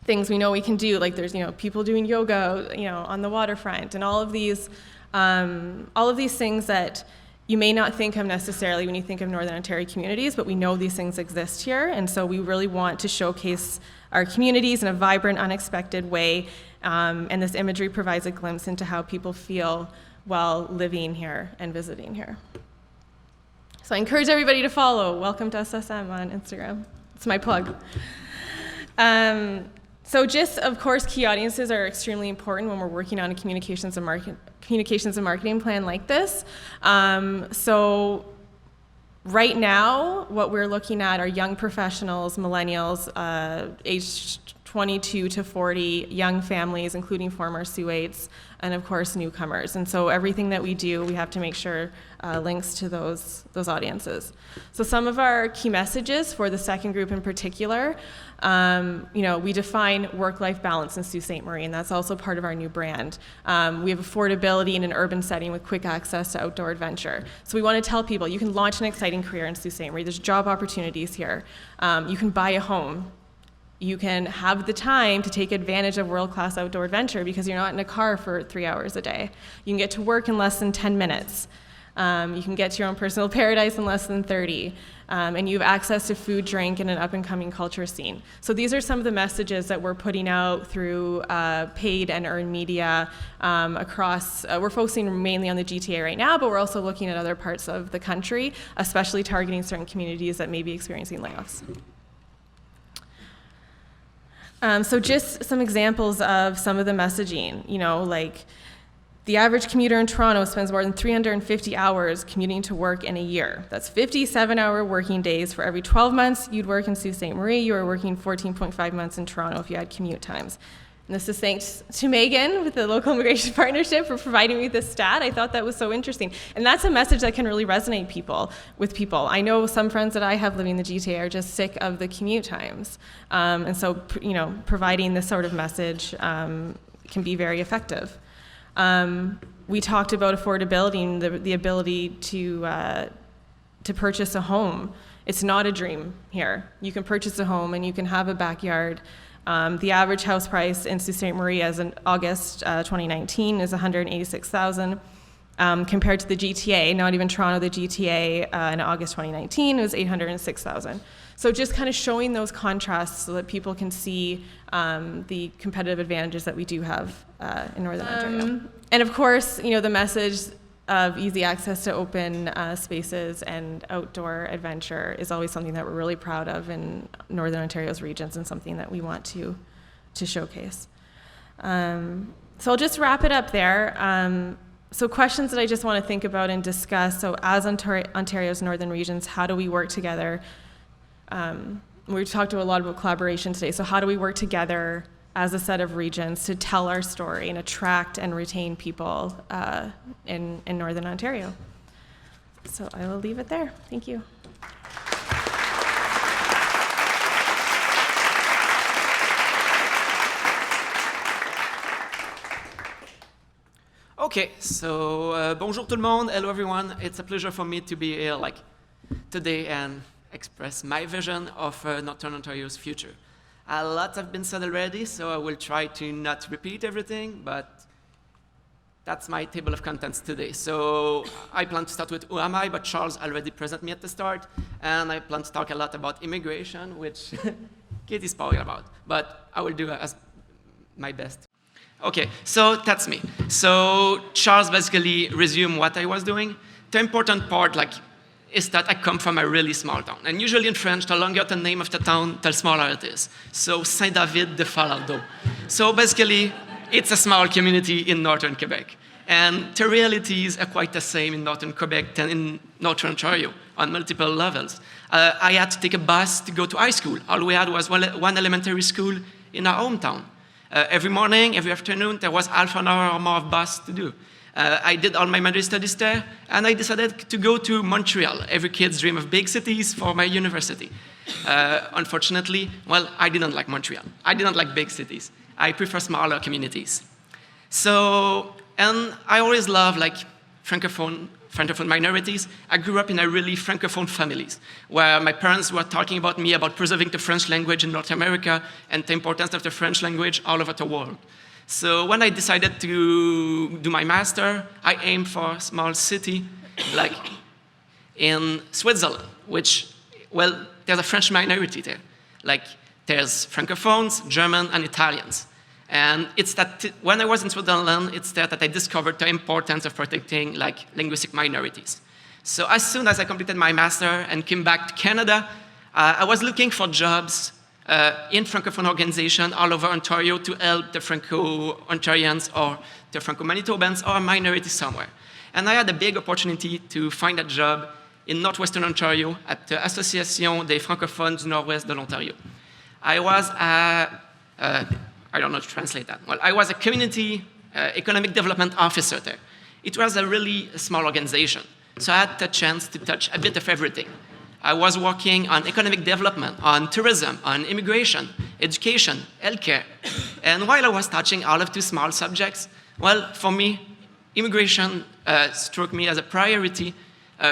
things we know we can do, like there's people doing yoga on the waterfront, and all of these things that you may not think of necessarily when you think of Northern Ontario communities, but we know these things exist here, and so we really want to showcase our communities in a vibrant, unexpected way, and this imagery provides a glimpse into how people feel while living here and visiting here. So I encourage everybody to follow Welcome to SSM on Instagram. It's my plug. So just, of course, key audiences are extremely important when we're working on a communications and marketing plan like this. So right now, what we're looking at are young professionals, millennials, aged 22 to 40, young families, including former Suites, and of course, newcomers. And so everything that we do, we have to make sure links to those audiences. So some of our key messages for the second group in particular, we define work-life balance in Sault Ste. Marie, and that's also part of our new brand. We have affordability in an urban setting with quick access to outdoor adventure. So we want to tell people you can launch an exciting career in Sault Ste. Marie. There's job opportunities here. You can buy a home. You can have the time to take advantage of world-class outdoor adventure because you're not in a car for 3 hours a day. You can get to work in less than 10 minutes. You can get to your own personal paradise in less than 30. And you have access to food, drink, and an up-and-coming culture scene. So these are some of the messages that we're putting out through paid and earned media across. We're focusing mainly on the GTA right now, but we're also looking at other parts of the country, especially targeting certain communities that may be experiencing layoffs. So just some examples of some of the messaging, like the average commuter in Toronto spends more than 350 hours commuting to work in a year. That's 57-hour working days. For every 12 months you'd work in Sault Ste. Marie, you are working 14.5 months in Toronto if you had commute times. And this is thanks to Megan with the Local Immigration Partnership for providing me with this stat. I thought that was so interesting. And that's a message that can really resonate with people. I know some friends that I have living in the GTA are just sick of the commute times. And so, providing this sort of message can be very effective. We talked about affordability and the ability to purchase a home. It's not a dream here. You can purchase a home and you can have a backyard. The average house price in Sault Ste. Marie as in August 2019 is $186,000. Compared to the GTA, not even Toronto, the GTA in August 2019 was $806,000. So just kind of showing those contrasts so that people can see the competitive advantages that we do have in Northern Ontario. And of course, the message of easy access to open spaces and outdoor adventure is always something that we're really proud of in Northern Ontario's regions and something that we want to showcase. So I'll just wrap it up there. So questions that I just want to think about and discuss. So as Ontario's northern regions, how do we work together? We talked a lot about collaboration today. So how do we work together as a set of regions to tell our story and attract and retain people in Northern Ontario? So I will leave it there. Thank you.
Okay, so bonjour tout le monde, hello everyone. It's a pleasure for me to be here today and express my vision of Northern Ontario's future. A lot have been said already, so I will try to not repeat everything, but that's my table of contents today. So I plan to start with who am I, but Charles already presented me at the start, and I plan to talk a lot about immigration, which Katie's talking about, but I will do as my best. Okay, so that's me. So Charles basically resumed what I was doing. The important part, is that I come from a really small town. And usually in French, the longer the name of the town, the smaller it is. So Saint-David-de-Falardeau. So basically, it's a small community in northern Quebec. And the realities are quite the same in northern Quebec than in northern Ontario on multiple levels. I had to take a bus to go to high school. All we had was one elementary school in our hometown. Every morning, every afternoon, there was half an hour or more of bus to do. I did all my middle studies there, and I decided to go to Montreal. Every kid's dream of big cities for my university. Unfortunately, I didn't like Montreal. I didn't like big cities. I prefer smaller communities. So, and I always love Francophone minorities. I grew up in a really Francophone families, where my parents were talking about me about preserving the French language in North America and the importance of the French language all over the world. So when I decided to do my master, I aimed for a small city in Switzerland, which, there's a French minority there. There's Francophones, German, and Italians. And it's that when I was in Switzerland, it's there that I discovered the importance of protecting linguistic minorities. So as soon as I completed my master and came back to Canada, I was looking for jobs in Francophone organizations all over Ontario to help the Franco-Ontarians or the Franco-Manitobans or minorities somewhere. And I had a big opportunity to find a job in northwestern Ontario at the Association des Francophones du Nord-Ouest de l'Ontario. I was I don't know how to translate that. I was a community economic development officer there. It was a really small organization, so I had the chance to touch a bit of everything. I was working on economic development, on tourism, on immigration, education, healthcare. And while I was touching all of these small subjects, for me, immigration struck me as a priority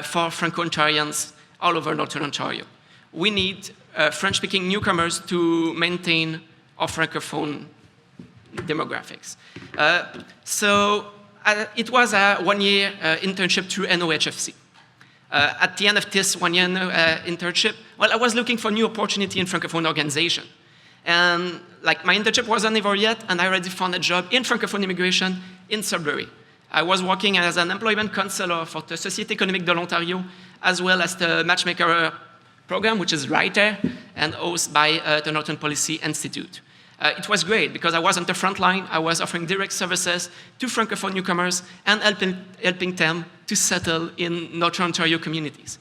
for Franco-Ontarians all over Northern Ontario. We need French-speaking newcomers to maintain our Francophone demographics. It was a one-year internship through NOHFC. At the end of this one-year internship, I was looking for new opportunity in Francophone organization. And my internship wasn't over yet, and I already found a job in Francophone immigration in Sudbury. I was working as an employment counselor for the Société économique de l'Ontario, as well as the Matchmaker program, which is right there, and hosted by the Northern Policy Institute. It was great because I was on the front line. I was offering direct services to Francophone newcomers and helping them to settle in Northern Ontario communities.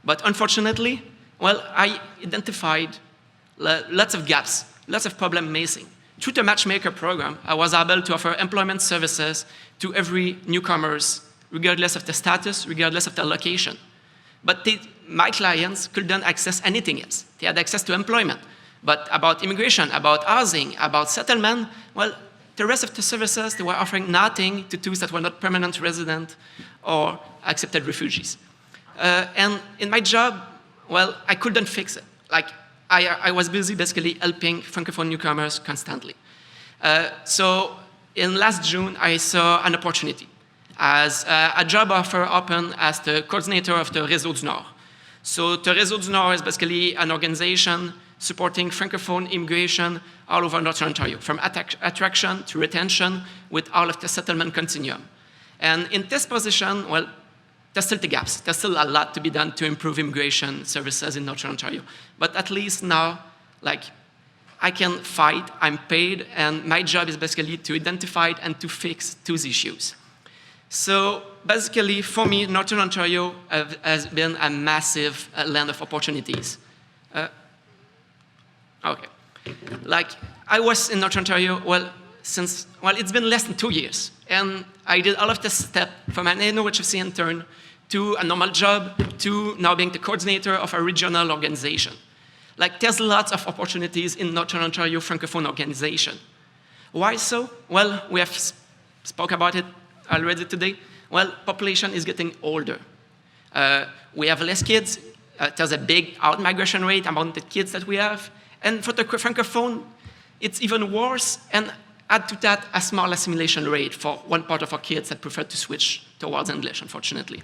But unfortunately, I identified lots of gaps, lots of problems missing. Through the Matchmaker program, I was able to offer employment services to every newcomers, regardless of the status, regardless of the location. But my clients couldn't access anything else. They had access to employment. But about immigration, about housing, about settlement, the rest of the services, they were offering nothing to those that were not permanent resident or accepted refugees. And in my job, I couldn't fix it. I was busy basically helping Francophone newcomers constantly. So in last June, I saw an opportunity as a job offer open as the coordinator of the Réseau du Nord. So the Réseau du Nord is basically an organization supporting Francophone immigration all over Northern Ontario, from attraction to retention with all of the settlement continuum. And in this position, there's still the gaps. There's still a lot to be done to improve immigration services in Northern Ontario. But at least now, I can fight, I'm paid, and my job is basically to identify and to fix those issues. So basically, for me, Northern Ontario has been a massive land of opportunities. Okay. I was in Northern Ontario, it's been less than 2 years. And I did all of this step from an NOHFC intern to a normal job to now being the coordinator of a regional organization. There's lots of opportunities in Northern Ontario Francophone organization. Why so? We have spoke about it already today. Population is getting older. We have less kids There's a big out-migration rate among the kids that we have. And for the Francophone, it's even worse. And add to that a small assimilation rate for one part of our kids that prefer to switch towards English, unfortunately.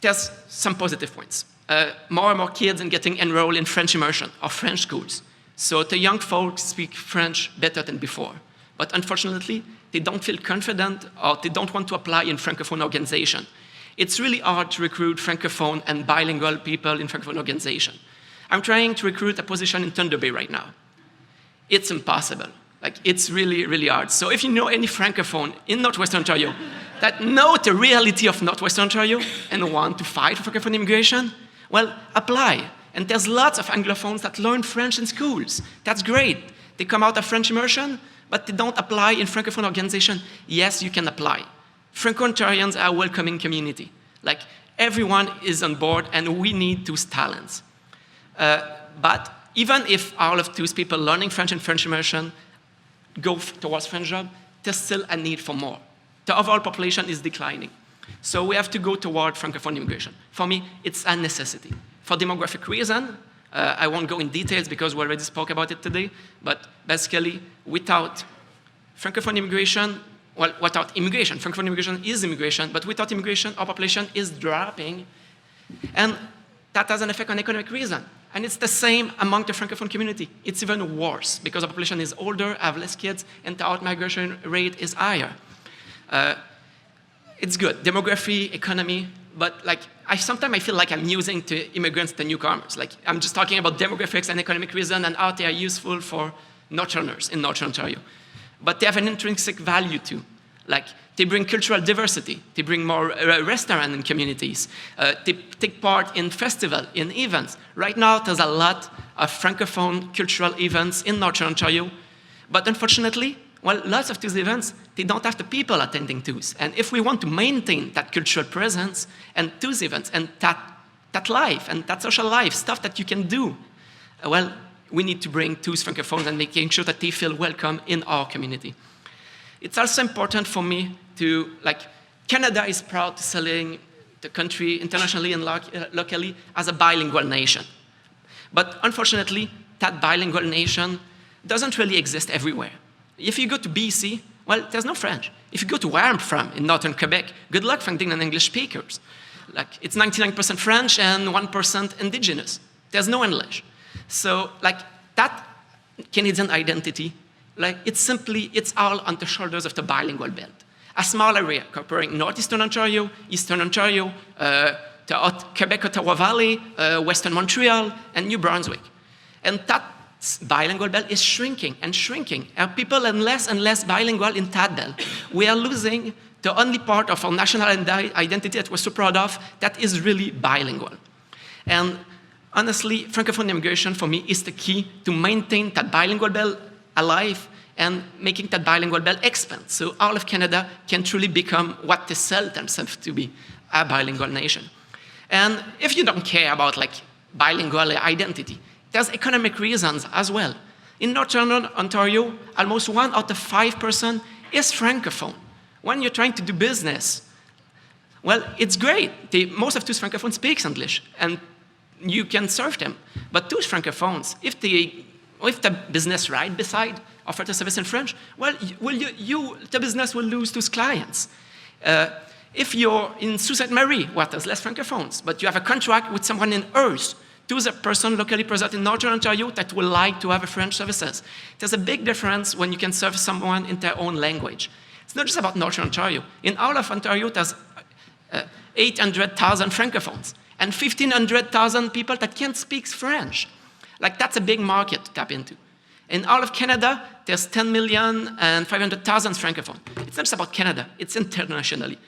There's some positive points. More and more kids are getting enrolled in French immersion or French schools. So the young folks speak French better than before. But unfortunately, they don't feel confident or they don't want to apply in Francophone organization. It's really hard to recruit Francophone and bilingual people in Francophone organization. I'm trying to recruit a position in Thunder Bay right now. It's impossible. Like, it's really, really hard. So if you know any Francophone in Northwestern Ontario that know the reality of Northwestern Ontario and want to fight for Francophone immigration, well, apply. And there's lots of Anglophones that learn French in schools. That's great. They come out of French immersion, but they don't apply in Francophone organization. Yes, you can apply. Franco-Ontarians are a welcoming community. Like, everyone is on board, and we need those talents. But even if all of those people learning French and French immersion go towards French job, there's still a need for more. The overall population is declining. So we have to go toward Francophone immigration. For me, it's a necessity. For demographic reason, I won't go in details because we already spoke about it today, but basically, without Francophone immigration, well, without immigration, Francophone immigration is immigration, but without immigration, our population is dropping, and that has an effect on economic reason. And it's the same among the Francophone community. It's even worse because the population is older, have less kids, and the out-migration rate is higher. It's good, demography, economy, but like, sometimes I feel like I'm using the immigrants, the newcomers. Like, I'm just talking about demographics and economic reason and how they are useful for Northerners in Northern Ontario. But they have an intrinsic value too. Like, they bring cultural diversity. They bring more restaurants in communities. They take part in festivals, in events. Right now, there's a lot of Francophone cultural events in Northern Ontario. But unfortunately, well, lots of these events, they don't have the people attending those. And if we want to maintain that cultural presence and those events and that life and that social life, stuff that you can do, well, we need to bring those Francophones and making sure that they feel welcome in our community. It's also important for me to, like, Canada is proud to selling the country internationally and locally as a bilingual nation. But unfortunately, that bilingual nation doesn't really exist everywhere. If you go to BC, well, there's no French. If you go to where I'm from, in northern Quebec, good luck finding an English speakers. Like, it's 99% French and 1% Indigenous. There's no English. So, like, that Canadian identity, like, it's all on the shoulders of the bilingual belt. A small area covering northeastern Ontario, eastern Ontario, the Quebec-Ottawa Valley, western Montreal, and New Brunswick. And that bilingual belt is shrinking and shrinking. And people are less and less bilingual in that belt. We are losing the only part of our national identity that we're so proud of that is really bilingual. And honestly, Francophone immigration for me is the key to maintain that bilingual belt alive and making that bilingual belt expand. So all of Canada can truly become what they sell themselves to be, a bilingual nation. And if you don't care about, like, bilingual identity, there's economic reasons as well. In Northern Ontario, almost 1 out of 5 persons is Francophone. When you're trying to do business, well, it's great. Most of those Francophones speak English, and you can serve them. But those Francophones, if the business right beside offer the service in French, well, the business will lose those clients. If you're in Sault Ste. Marie, well, there's less Francophones, but you have a contract with someone in Earle, to the person locally present in Northern Ontario that would like to have a French services. There's a big difference when you can serve someone in their own language. It's not just about Northern Ontario. In all of Ontario, there's 800,000 Francophones and 1,500,000 people that can't speak French. Like, that's a big market to tap into. In all of Canada, there's 10,500,000 Francophones. It's not just about Canada, it's internationally.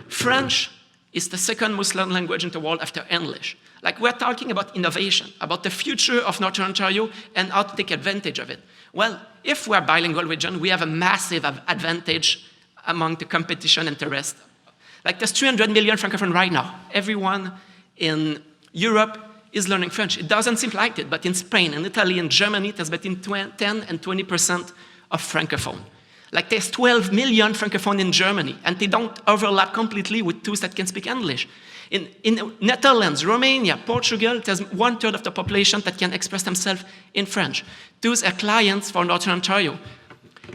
French is the second most learned language in the world after English. Like, we're talking about innovation, about the future of Northern Ontario and how to take advantage of it. Well, if we're a bilingual region, we have a massive advantage among the competition and the rest. Like, there's 300 million Francophones right now. Everyone in Europe is learning French. It doesn't seem like it, but in Spain, in Italy, and Germany, there's between 10 and 20% of Francophone. Like, there's 12 million Francophone in Germany, and they don't overlap completely with those that can speak English. In Netherlands, Romania, Portugal, there's 1/3 of the population that can express themselves in French. Those are clients for Northern Ontario.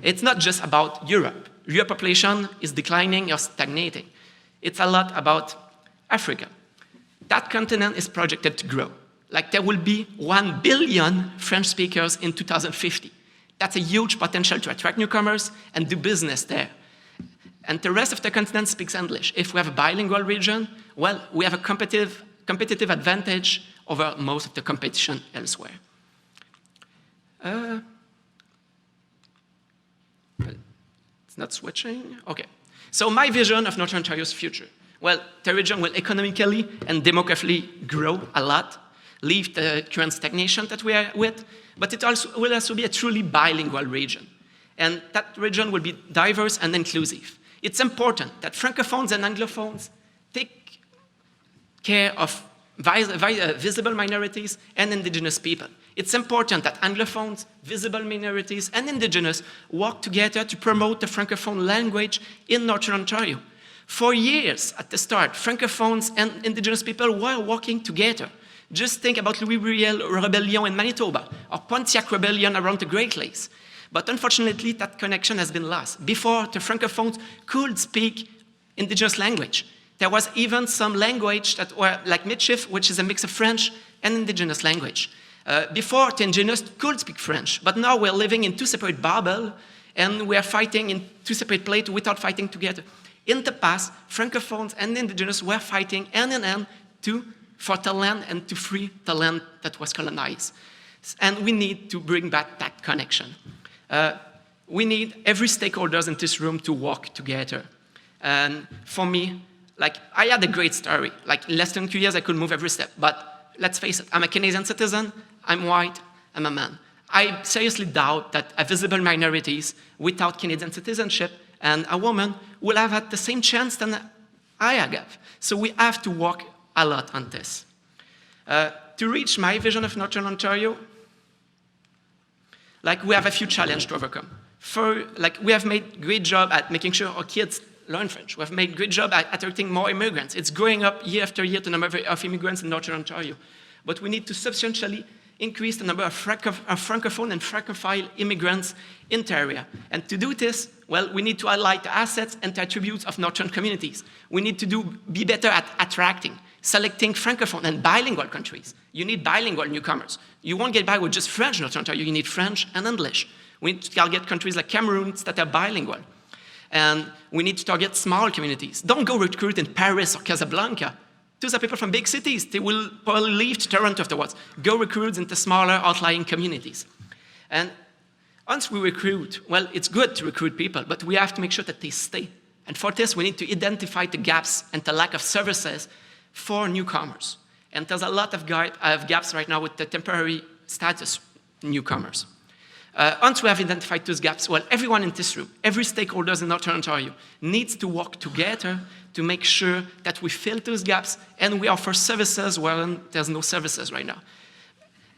It's not just about Europe. Europe population is declining or stagnating. It's a lot about Africa. That continent is projected to grow. Like there will be 1 billion French speakers in 2050. That's a huge potential to attract newcomers and do business there. And the rest of the continent speaks English. If we have a bilingual region, well, we have a competitive advantage over most of the competition elsewhere. It's not switching. Okay. So my vision of Northern Ontario's future. Well, the region will economically and demographically grow a lot, leave the current stagnation that we are with, but it will also be a truly bilingual region. And that region will be diverse and inclusive. It's important that Francophones and Anglophones take care of visible minorities and Indigenous people. It's important that Anglophones, visible minorities, and Indigenous work together to promote the Francophone language in Northern Ontario. For years, at the start, Francophones and Indigenous people were working together. Just think about Louis Riel Rebellion in Manitoba, or Pontiac Rebellion around the Great Lakes. But unfortunately, that connection has been lost. Before, the Francophones could speak Indigenous language. There was even some language that were like Michif, which is a mix of French and Indigenous language. Before, the Indigenous could speak French, but now we're living in two separate bubbles, and we are fighting in two separate places without fighting together. In the past, Francophones and Indigenous were fighting hand in hand for the land and to free the land that was colonized. And we need to bring back that connection. We need every stakeholders in this room to work together. And for me, like, I had a great story. Like, in less than 2 years, I could move every step. But let's face it, I'm a Canadian citizen, I'm white, I'm a man. I seriously doubt that a visible minorities without Canadian citizenship and a woman will have had the same chance than I have. So we have to work a lot on this. To reach my vision of Northern Ontario, like, we have a few challenges to overcome. We have made great job at making sure our kids learn French. We have made great job at attracting more immigrants. It's growing up year after year, the number of immigrants in Northern Ontario. But we need to substantially increase the number of Francophone and Francophile immigrants in the area. And to do this, well, we need to highlight the assets and the attributes of Northern communities. We need to be better at attracting, selecting Francophone and bilingual countries. You need bilingual newcomers. You won't get by with just French in Northern Ontario. You need French and English. We need to target countries like Cameroon that are bilingual. And we need to target small communities. Don't go recruit in Paris or Casablanca. Those are people from big cities. They will probably leave to Toronto afterwards. Go recruit into smaller outlying communities. And once we recruit, well, it's good to recruit people, but we have to make sure that they stay. And for this, we need to identify the gaps and the lack of services for newcomers. And there's a lot of gaps right now with the temporary status newcomers. Once we have identified those gaps, well, everyone in this room, every stakeholder in Northern Ontario needs to work together to make sure that we fill those gaps and we offer services where there's no services right now.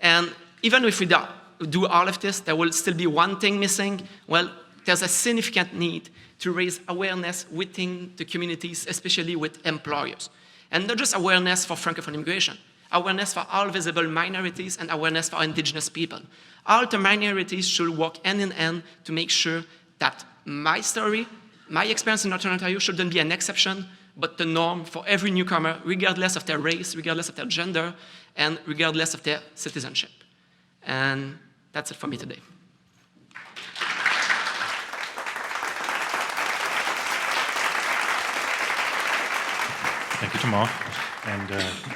And even if we do all of this, there will still be one thing missing. Well, there's a significant need to raise awareness within the communities, especially with employers. And not just awareness for Francophone immigration, awareness for all visible minorities and awareness for Indigenous people. All the minorities should work hand in hand to make sure that my story, my experience in Northern Ontario shouldn't be an exception, but the norm for every newcomer, regardless of their race, regardless of their gender, and regardless of their citizenship. And that's it for me today.
Thank you, Tomas, and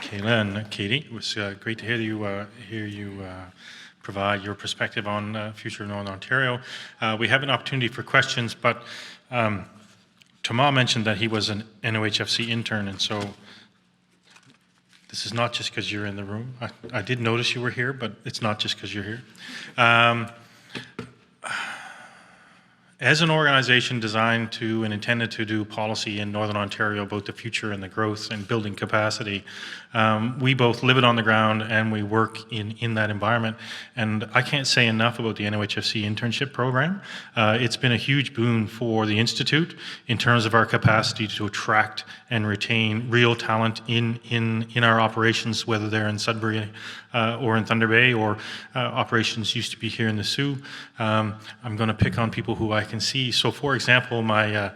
Kaella and Katie. It was great to hear you provide your perspective on the future of Northern Ontario. We have an opportunity for questions, but Tomas mentioned that he was an NOHFC intern, and so this is not just because you're in the room. I did notice you were here, but it's not just because you're here. as an organization designed to and intended to do policy in Northern Ontario about the future and the growth and building capacity, we both live it on the ground and we work in that environment. And I can't say enough about the NOHFC internship program. It's been a huge boon for the Institute in terms of our capacity to attract and retain real talent in our operations, whether they're in Sudbury or in Thunder Bay, or operations used to be here in the Sault. I'm going to pick on people who I can see. So, for example, my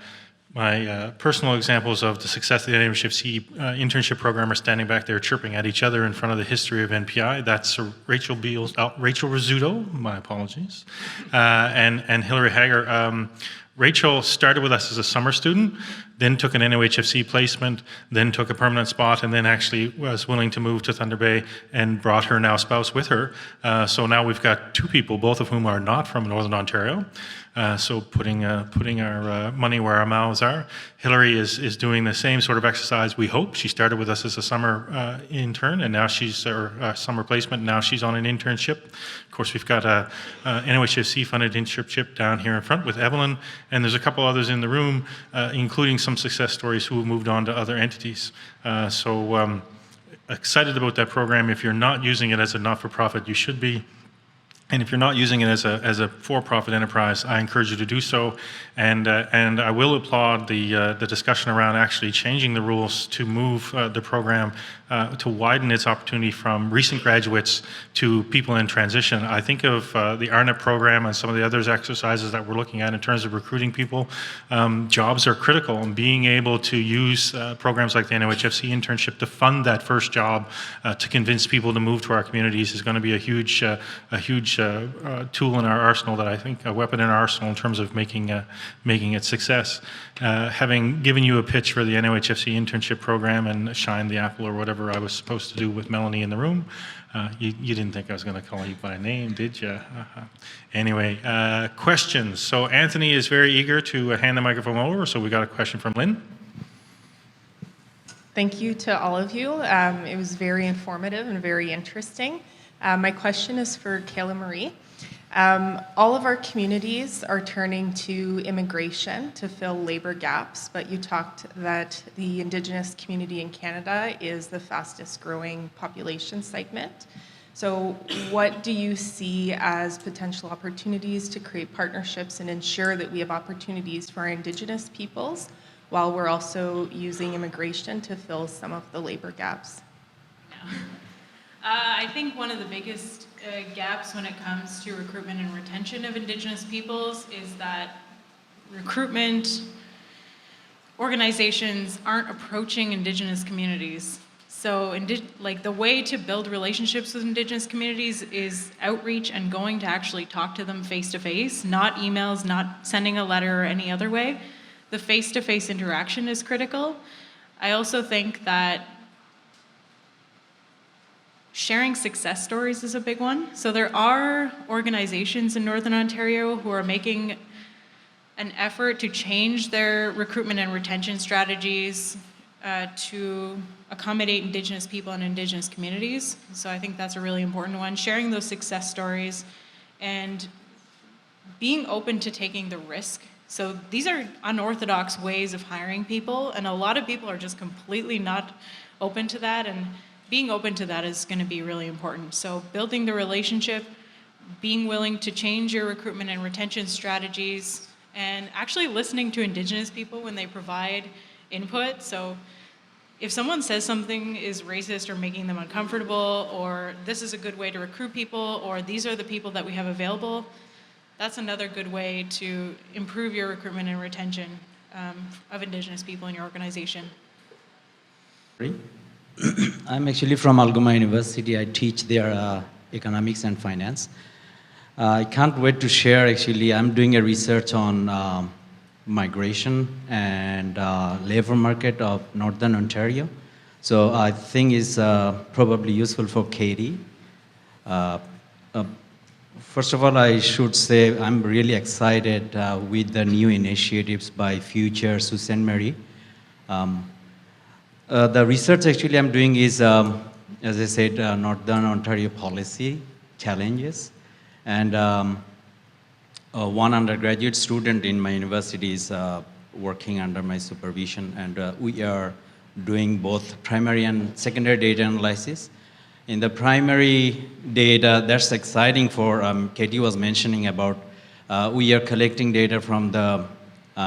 personal examples of the success of the NHFC internship program are standing back there chirping at each other in front of the history of NPI. That's Rachel Rizzuto, my apologies, and Hillary Hager. Rachel started with us as a summer student, then took an NOHFC placement, then took a permanent spot, and then actually was willing to move to Thunder Bay and brought her now spouse with her. So now we've got two people, both of whom are not from Northern Ontario. So putting our money where our mouths are. Hillary is doing the same sort of exercise, we hope. She started with us as a summer intern, and now she's, or summer placement, and now she's on an internship. Of course, we've got a NOHFC-funded internship down here in front with Evelyn, and there's a couple others in the room, including some success stories who have moved on to other entities. So excited about that program. If you're not using it as a not-for-profit, you should be. And if you're not using it as a for-profit enterprise, I encourage you to do so. And I will applaud the discussion around actually changing the rules to move the program to widen its opportunity from recent graduates to people in transition. I think of the RNEP program and some of the other exercises that we're looking at in terms of recruiting people. Jobs are critical, and being able to use programs like the NOHFC internship to fund that first job to convince people to move to our communities is going to be a huge tool in our arsenal, that I think, a weapon in our arsenal in terms of making it success. Having given you a pitch for the NOHFC internship program and shine the apple or whatever I was supposed to do with Melanie in the room, you didn't think I was going to call you by name, did you? Anyway, questions. So Anthony is very eager to hand the microphone over, so we got a question from Lynn.
Thank you to all of you. It was very informative and very interesting. My question is for Kaella-Marie. All of our communities are turning to immigration to fill labor gaps, but you talked that the Indigenous community in Canada is the fastest growing population segment. So what do you see as potential opportunities to create partnerships and ensure that we have opportunities for our Indigenous peoples while we're also using immigration to fill some of the labor gaps?
I think one of the biggest gaps when it comes to recruitment and retention of Indigenous peoples is that recruitment organizations aren't approaching Indigenous communities. So like the way to build relationships with Indigenous communities is outreach and going to actually talk to them face to face, not emails, not sending a letter or any other way. The face-to-face interaction is critical. I also think that sharing success stories is a big one. So there are organizations in Northern Ontario who are making an effort to change their recruitment and retention strategies to accommodate Indigenous people and Indigenous communities. So I think that's a really important one. Sharing those success stories and being open to taking the risk. So these are unorthodox ways of hiring people, and a lot of people are just completely not open to that, and being open to that is going to be really important. So building the relationship, being willing to change your recruitment and retention strategies, and actually listening to Indigenous people when they provide input. So if someone says something is racist or making them uncomfortable, or this is a good way to recruit people, or these are the people that we have available, that's another good way to improve your recruitment and retention of Indigenous people in your organization.
I'm actually from Algoma University. I teach there economics and finance. I can't wait to share, actually, I'm doing a research on migration and labor market of Northern Ontario. So I think it's probably useful for Katie. First of all, I should say I'm really excited with the new initiatives by Future Sault Ste. Marie. The research actually I'm doing is, as I said, Northern Ontario policy challenges. And one undergraduate student in my university is working under my supervision, and we are doing both primary and secondary data analysis. In the primary data, that's exciting for, Katie was mentioning about, we are collecting data from the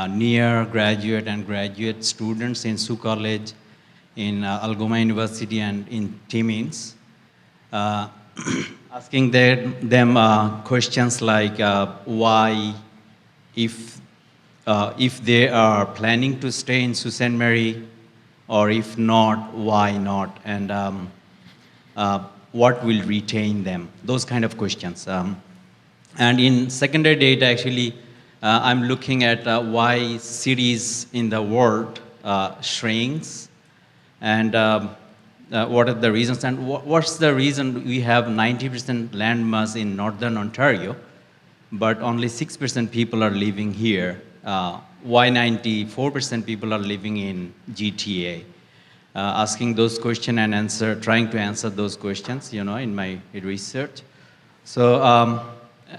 near graduate and graduate students in Sault College, in Algoma University, and in Timmins. Asking them questions like why, if they are planning to stay in Sault Ste. Marie, or if not, why not, and what will retain them, those kind of questions. And in secondary data, actually, I'm looking at why cities in the world shrinks, and what are the reasons, and what's the reason we have 90% land mass in northern Ontario, but only 6% people are living here. Why 94% people are living in GTA? Asking those questions and trying to answer those questions, in my research. So,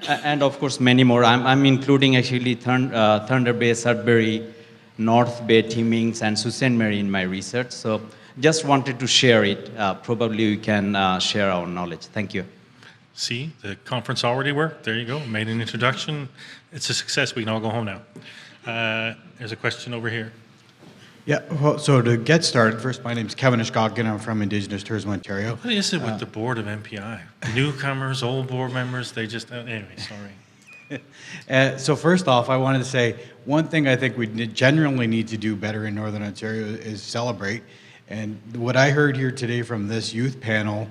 and of course many more. I'm including actually Thunder Bay, Sudbury, North Bay, Timmins, and Sault Ste. Marie in my research. So just wanted to share it. Probably we can share our knowledge. Thank you.
See, the conference already worked. There you go. Made an introduction. It's a success. We can all go home now. There's a question over here.
Yeah, well, so to get started, first, my name is Kevin Ishkogin. I'm from Indigenous Tourism Ontario.
What is it with the board of MPI? Newcomers, old board members, they just, anyway, sorry.
So first off, I wanted to say one thing I think we generally need to do better in Northern Ontario is celebrate. And what I heard here today from this youth panel,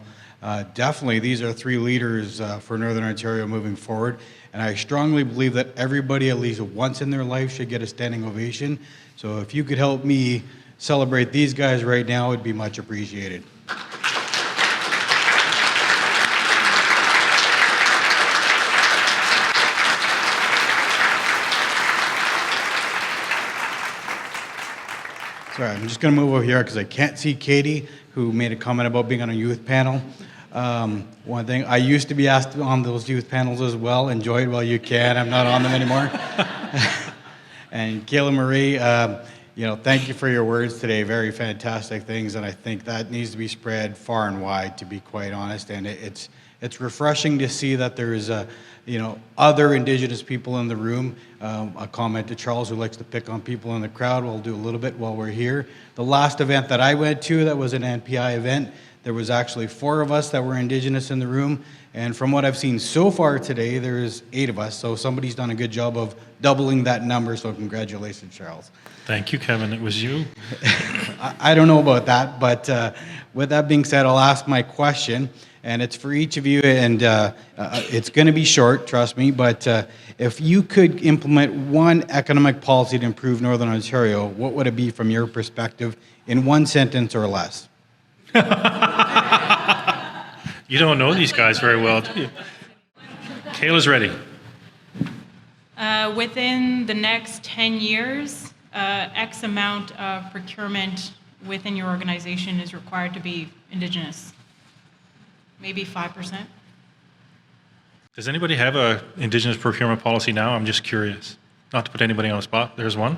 definitely these are three leaders for Northern Ontario moving forward. And I strongly believe that everybody at least once in their life should get a standing ovation. So if you could help me celebrate these guys right now, it'd be much appreciated. Sorry, I'm just going to move over here because I can't see Katie, who made a comment about being on a youth panel. One thing, I used to be asked on those youth panels as well. Enjoy it while you can. I'm not on them anymore. And Kaella-Marie, thank you for your words today. Very fantastic things, and I think that needs to be spread far and wide, to be quite honest. And it's refreshing to see that there's other Indigenous people in the room. A comment to Charles, who likes to pick on people in the crowd. We'll do a little bit while we're here. The last event that I went to, that was an NPI event, there was actually 4 of us that were Indigenous in the room. And from what I've seen so far today, there's 8 of us. So somebody's done a good job of doubling that number. So congratulations, Charles.
Thank you, Kevin. It was you.
I don't know about that, but with that being said, I'll ask my question, and it's for each of you, and it's going to be short, trust me, but if you could implement one economic policy to improve Northern Ontario, what would it be from your perspective in one sentence or less?
You don't know these guys very well, do you? Kayla's ready.
Within the next 10 years, X amount of procurement within your organization is required to be Indigenous. Maybe 5%.
Does anybody have a Indigenous procurement policy now? I'm just curious. Not to put anybody on the spot. There's one.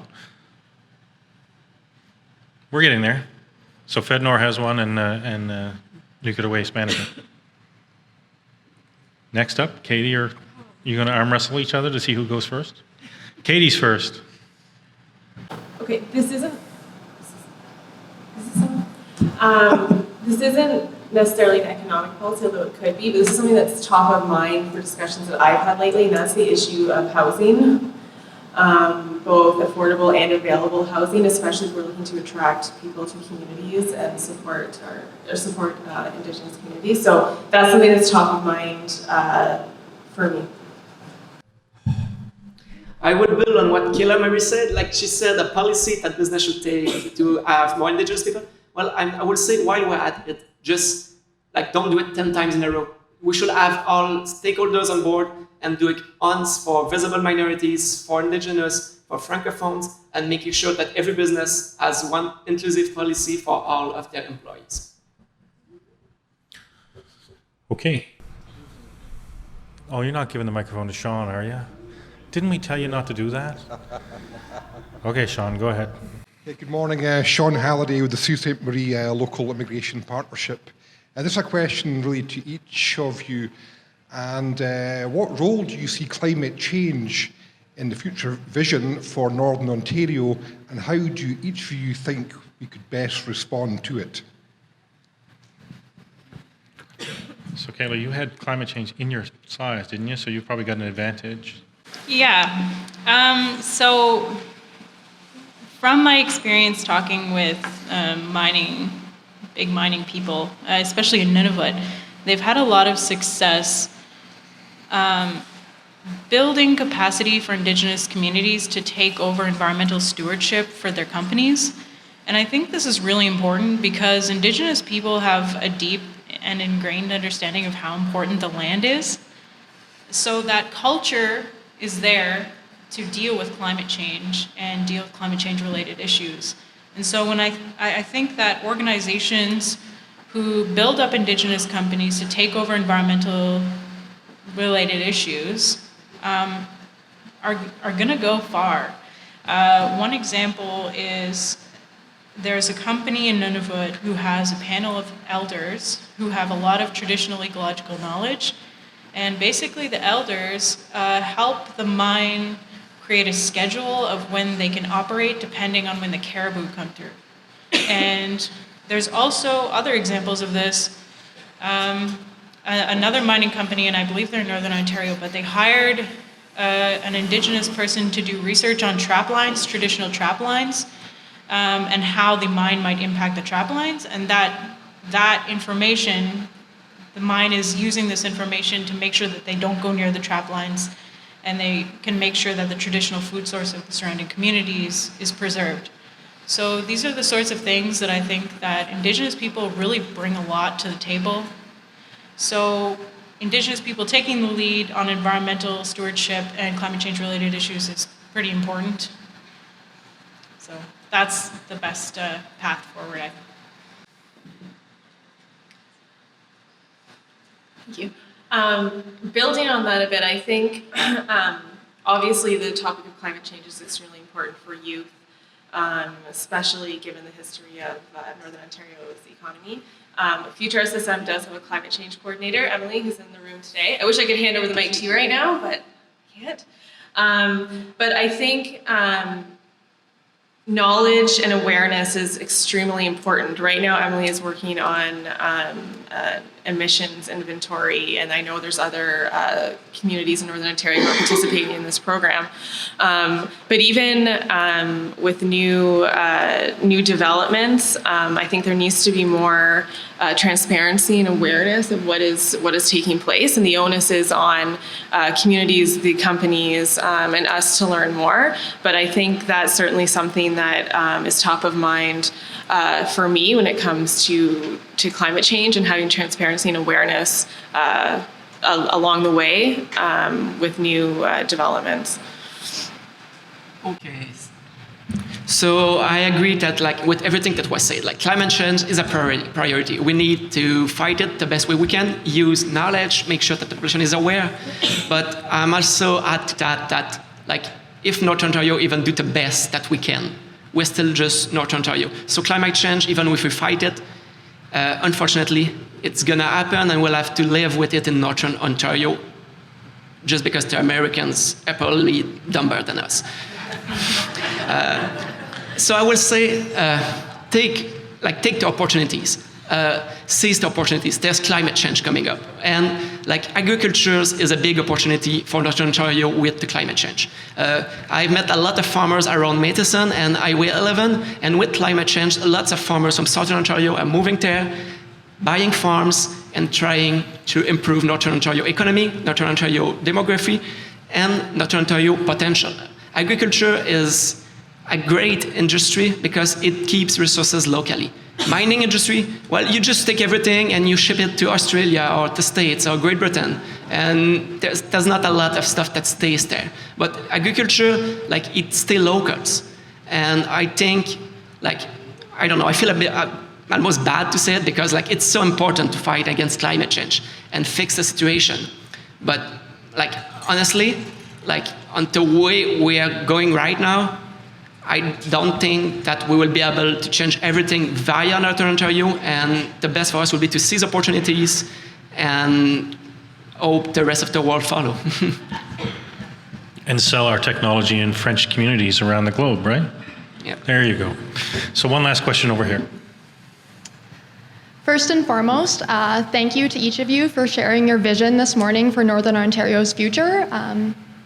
We're getting there. So FedNor has one, and Nuclear Waste Management. Next up, Katie, are you going to arm wrestle each other to see who goes first? Katie's first.
Okay, this isn't necessarily an economic policy, although it could be, but this is something that's top of mind for discussions that I've had lately, and that's the issue of housing, both affordable and available housing, especially if we're looking to attract people to communities and support Indigenous communities. So that's something that's top of mind for me.
I would build on what Kaella-Marie said. Like she said, a policy that business should take to have more Indigenous people. Well, I would say while we're at it, just like don't do it 10 times in a row. We should have all stakeholders on board and do it once for visible minorities, for Indigenous, for Francophones, and making sure that every business has one inclusive policy for all of their employees.
Okay. Oh, you're not giving the microphone to Sean, are you? Didn't we tell you not to do that? Okay, Sean, go ahead.
Hey, good morning. Sean Halliday with the Sault Ste. Marie Local Immigration Partnership. This is a question really to each of you. And what role do you see climate change in the future vision for Northern Ontario, and how do each of you think we could best respond to it?
So, Kayla, you had climate change in your slides, didn't you? So you've probably got an advantage.
Yeah. So from my experience talking with big mining people, especially in Nunavut, they've had a lot of success building capacity for Indigenous communities to take over environmental stewardship for their companies. And I think this is really important because Indigenous people have a deep and ingrained understanding of how important the land is. So that culture is there to deal with climate change and deal with climate change related issues. And so when I think that organizations who build up Indigenous companies to take over environmental related issues are gonna go far. One example is there's a company in Nunavut who has a panel of elders who have a lot of traditional ecological knowledge. And basically the elders help the mine create a schedule of when they can operate depending on when the caribou come through. And there's also other examples of this. Another mining company, and I believe they're in Northern Ontario, but they hired an Indigenous person to do research on trap lines, traditional trap lines, and how the mine might impact the trap lines. And that information, the mine is using this information to make sure that they don't go near the trap lines, and they can make sure that the traditional food source of the surrounding communities is preserved. So these are the sorts of things that I think that Indigenous people really bring a lot to the table. So Indigenous people taking the lead on environmental stewardship and climate change related issues is pretty important. So that's the best path forward, I think.
Thank you. Building on that a bit, I think obviously the topic of climate change is extremely important for youth, especially given the history of Northern Ontario's economy. Future SSM does have a climate change coordinator, Emily, who's in the room today. I wish I could hand over the mic to you right now, but I can't. But I think knowledge and awareness is extremely important. Right now, Emily is working on emissions inventory, and I know there's other communities in Northern Ontario who are participating in this program. But even with new developments, I think there needs to be more transparency and awareness of what is taking place, and the onus is on communities, the companies, and us to learn more. But I think that's certainly something that is top of mind for me when it comes to climate change and having transparency and awareness along the way with new developments.
Okay. So I agree that, like, with everything that was said, like, climate change is a priority. We need to fight it the best way we can, use knowledge, make sure that the population is aware. But I'm also at that like, if Northern Ontario even do the best that we can, we're still just Northern Ontario. So climate change, even if we fight it, unfortunately, it's gonna happen, and we'll have to live with it in Northern Ontario, just because the Americans are probably dumber than us. So I will say, take the opportunities, seize the opportunities. There's climate change coming up, and like, agriculture is a big opportunity for Northern Ontario with the climate change. I've met a lot of farmers around Matheson and Highway 11, and with climate change, lots of farmers from Southern Ontario are moving there, buying farms, and trying to improve Northern Ontario economy, Northern Ontario demography, and Northern Ontario potential. Agriculture is a great industry because it keeps resources locally. Mining industry, well, you just take everything and you ship it to Australia or the States or Great Britain, and there's not a lot of stuff that stays there. But agriculture, like, it stays locals. And I think, like, I don't know, I feel a bit almost bad to say it, because, like, it's so important to fight against climate change and fix the situation. But, like, honestly, like, on the way we are going right now, I don't think that we will be able to change everything via Northern Ontario, and the best for us will be to seize opportunities and hope the rest of the world follow.
And sell our technology in French communities around the globe, right?
Yep.
There you go. So one last question over here.
First and foremost, thank you to each of you for sharing your vision this morning for Northern Ontario's future.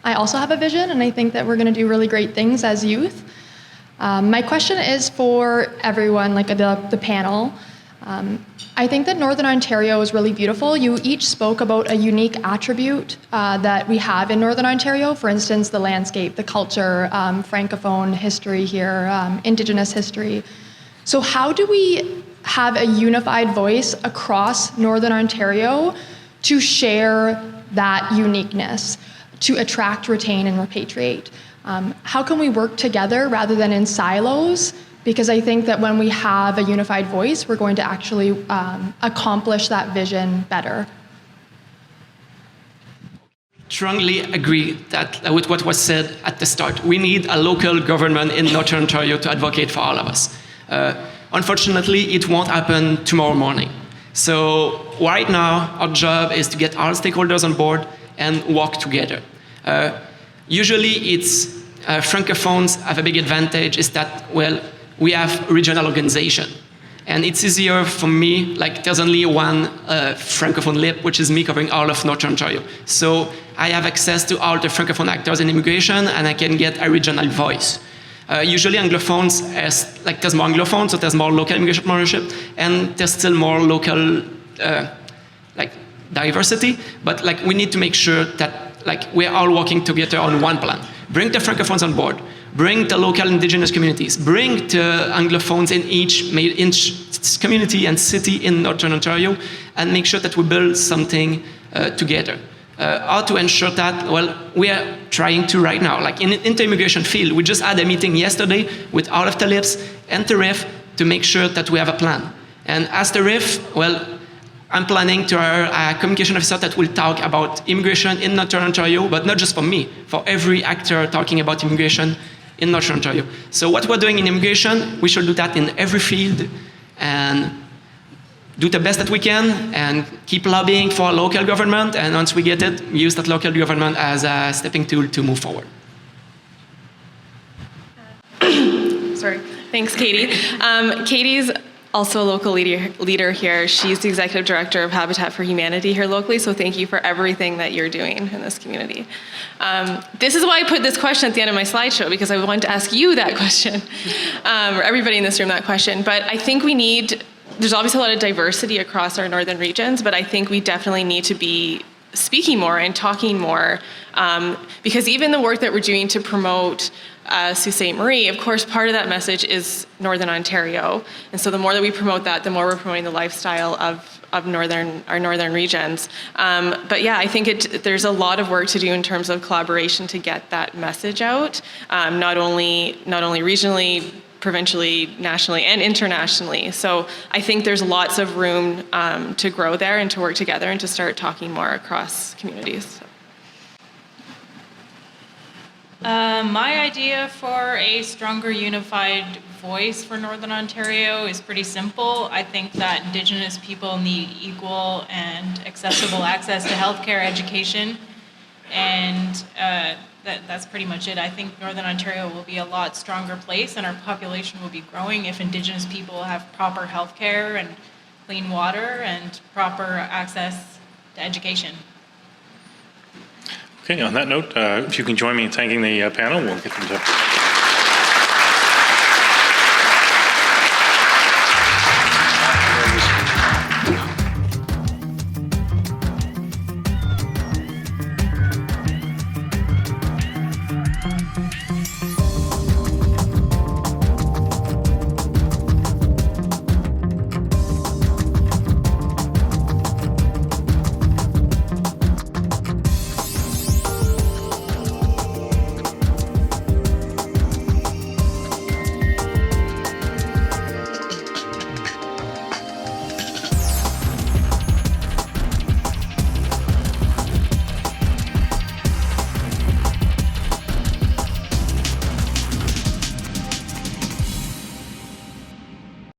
I also have a vision, and I think that we're going to do really great things as youth. My question is for everyone, like the panel. I think that Northern Ontario is really beautiful. You each spoke about a unique attribute that we have in Northern Ontario. For instance, the landscape, the culture, Francophone history here, Indigenous history. So how do we have a unified voice across Northern Ontario to share that uniqueness, to attract, retain, and repatriate? How can we work together rather than in silos? Because I think that when we have a unified voice, we're going to actually accomplish that vision better.
Strongly agree with what was said at the start. We need a local government in Northern Ontario to advocate for all of us. Unfortunately, it won't happen tomorrow morning. So right now, our job is to get all stakeholders on board and work together. Usually, it's Francophones have a big advantage is that, well, we have regional organization. And it's easier for me, like there's only one Francophone lip, which is me covering all of Northern Ontario. So I have access to all the Francophone actors in immigration, and I can get a regional voice. Usually Anglophones, there's more Anglophones, so there's more local immigration partnership, and there's still more local diversity, but we need to make sure that we're all working together on one plan. Bring the Francophones on board, bring the local Indigenous communities, bring the Anglophones in each community and city in Northern Ontario, and make sure that we build something together. How to ensure that? Well, we are trying to right now. In the immigration field, we just had a meeting yesterday with all of the LIPs and the RIF to make sure that we have a plan. And as the RIF, well, I'm planning to hire a communication officer that will talk about immigration in Northern Ontario, but not just for me, for every actor talking about immigration in Northern Ontario. So what we're doing in immigration, we should do that in every field and do the best that we can and keep lobbying for local government. And once we get it, use that local government as a stepping tool to move forward.
Sorry. Thanks, Katie. Katie's also a local leader here. She's the executive director of Habitat for Humanity here locally, so thank you for everything that you're doing in this community. This is why I put this question at the end of my slideshow, because I wanted to ask you that question, or everybody in this room that question. But I think there's obviously a lot of diversity across our northern regions, but I think we definitely need to be speaking more and talking more, because even the work that we're doing to promote Sault Ste. Marie, of course, part of that message is Northern Ontario. And so the more that we promote that, the more we're promoting the lifestyle of our northern regions. But yeah, I think there's a lot of work to do in terms of collaboration to get that message out, not only regionally, provincially, nationally, and internationally. So I think there's lots of room to grow there and to work together and to start talking more across communities.
My idea for a stronger unified voice for Northern Ontario is pretty simple. I think that Indigenous people need equal and accessible access to healthcare, education, and that's pretty much it. I think Northern Ontario will be a lot stronger place, and our population will be growing if Indigenous people have proper healthcare and clean water and proper access to education.
Okay, on that note, if you can join me in thanking the panel, we'll get them to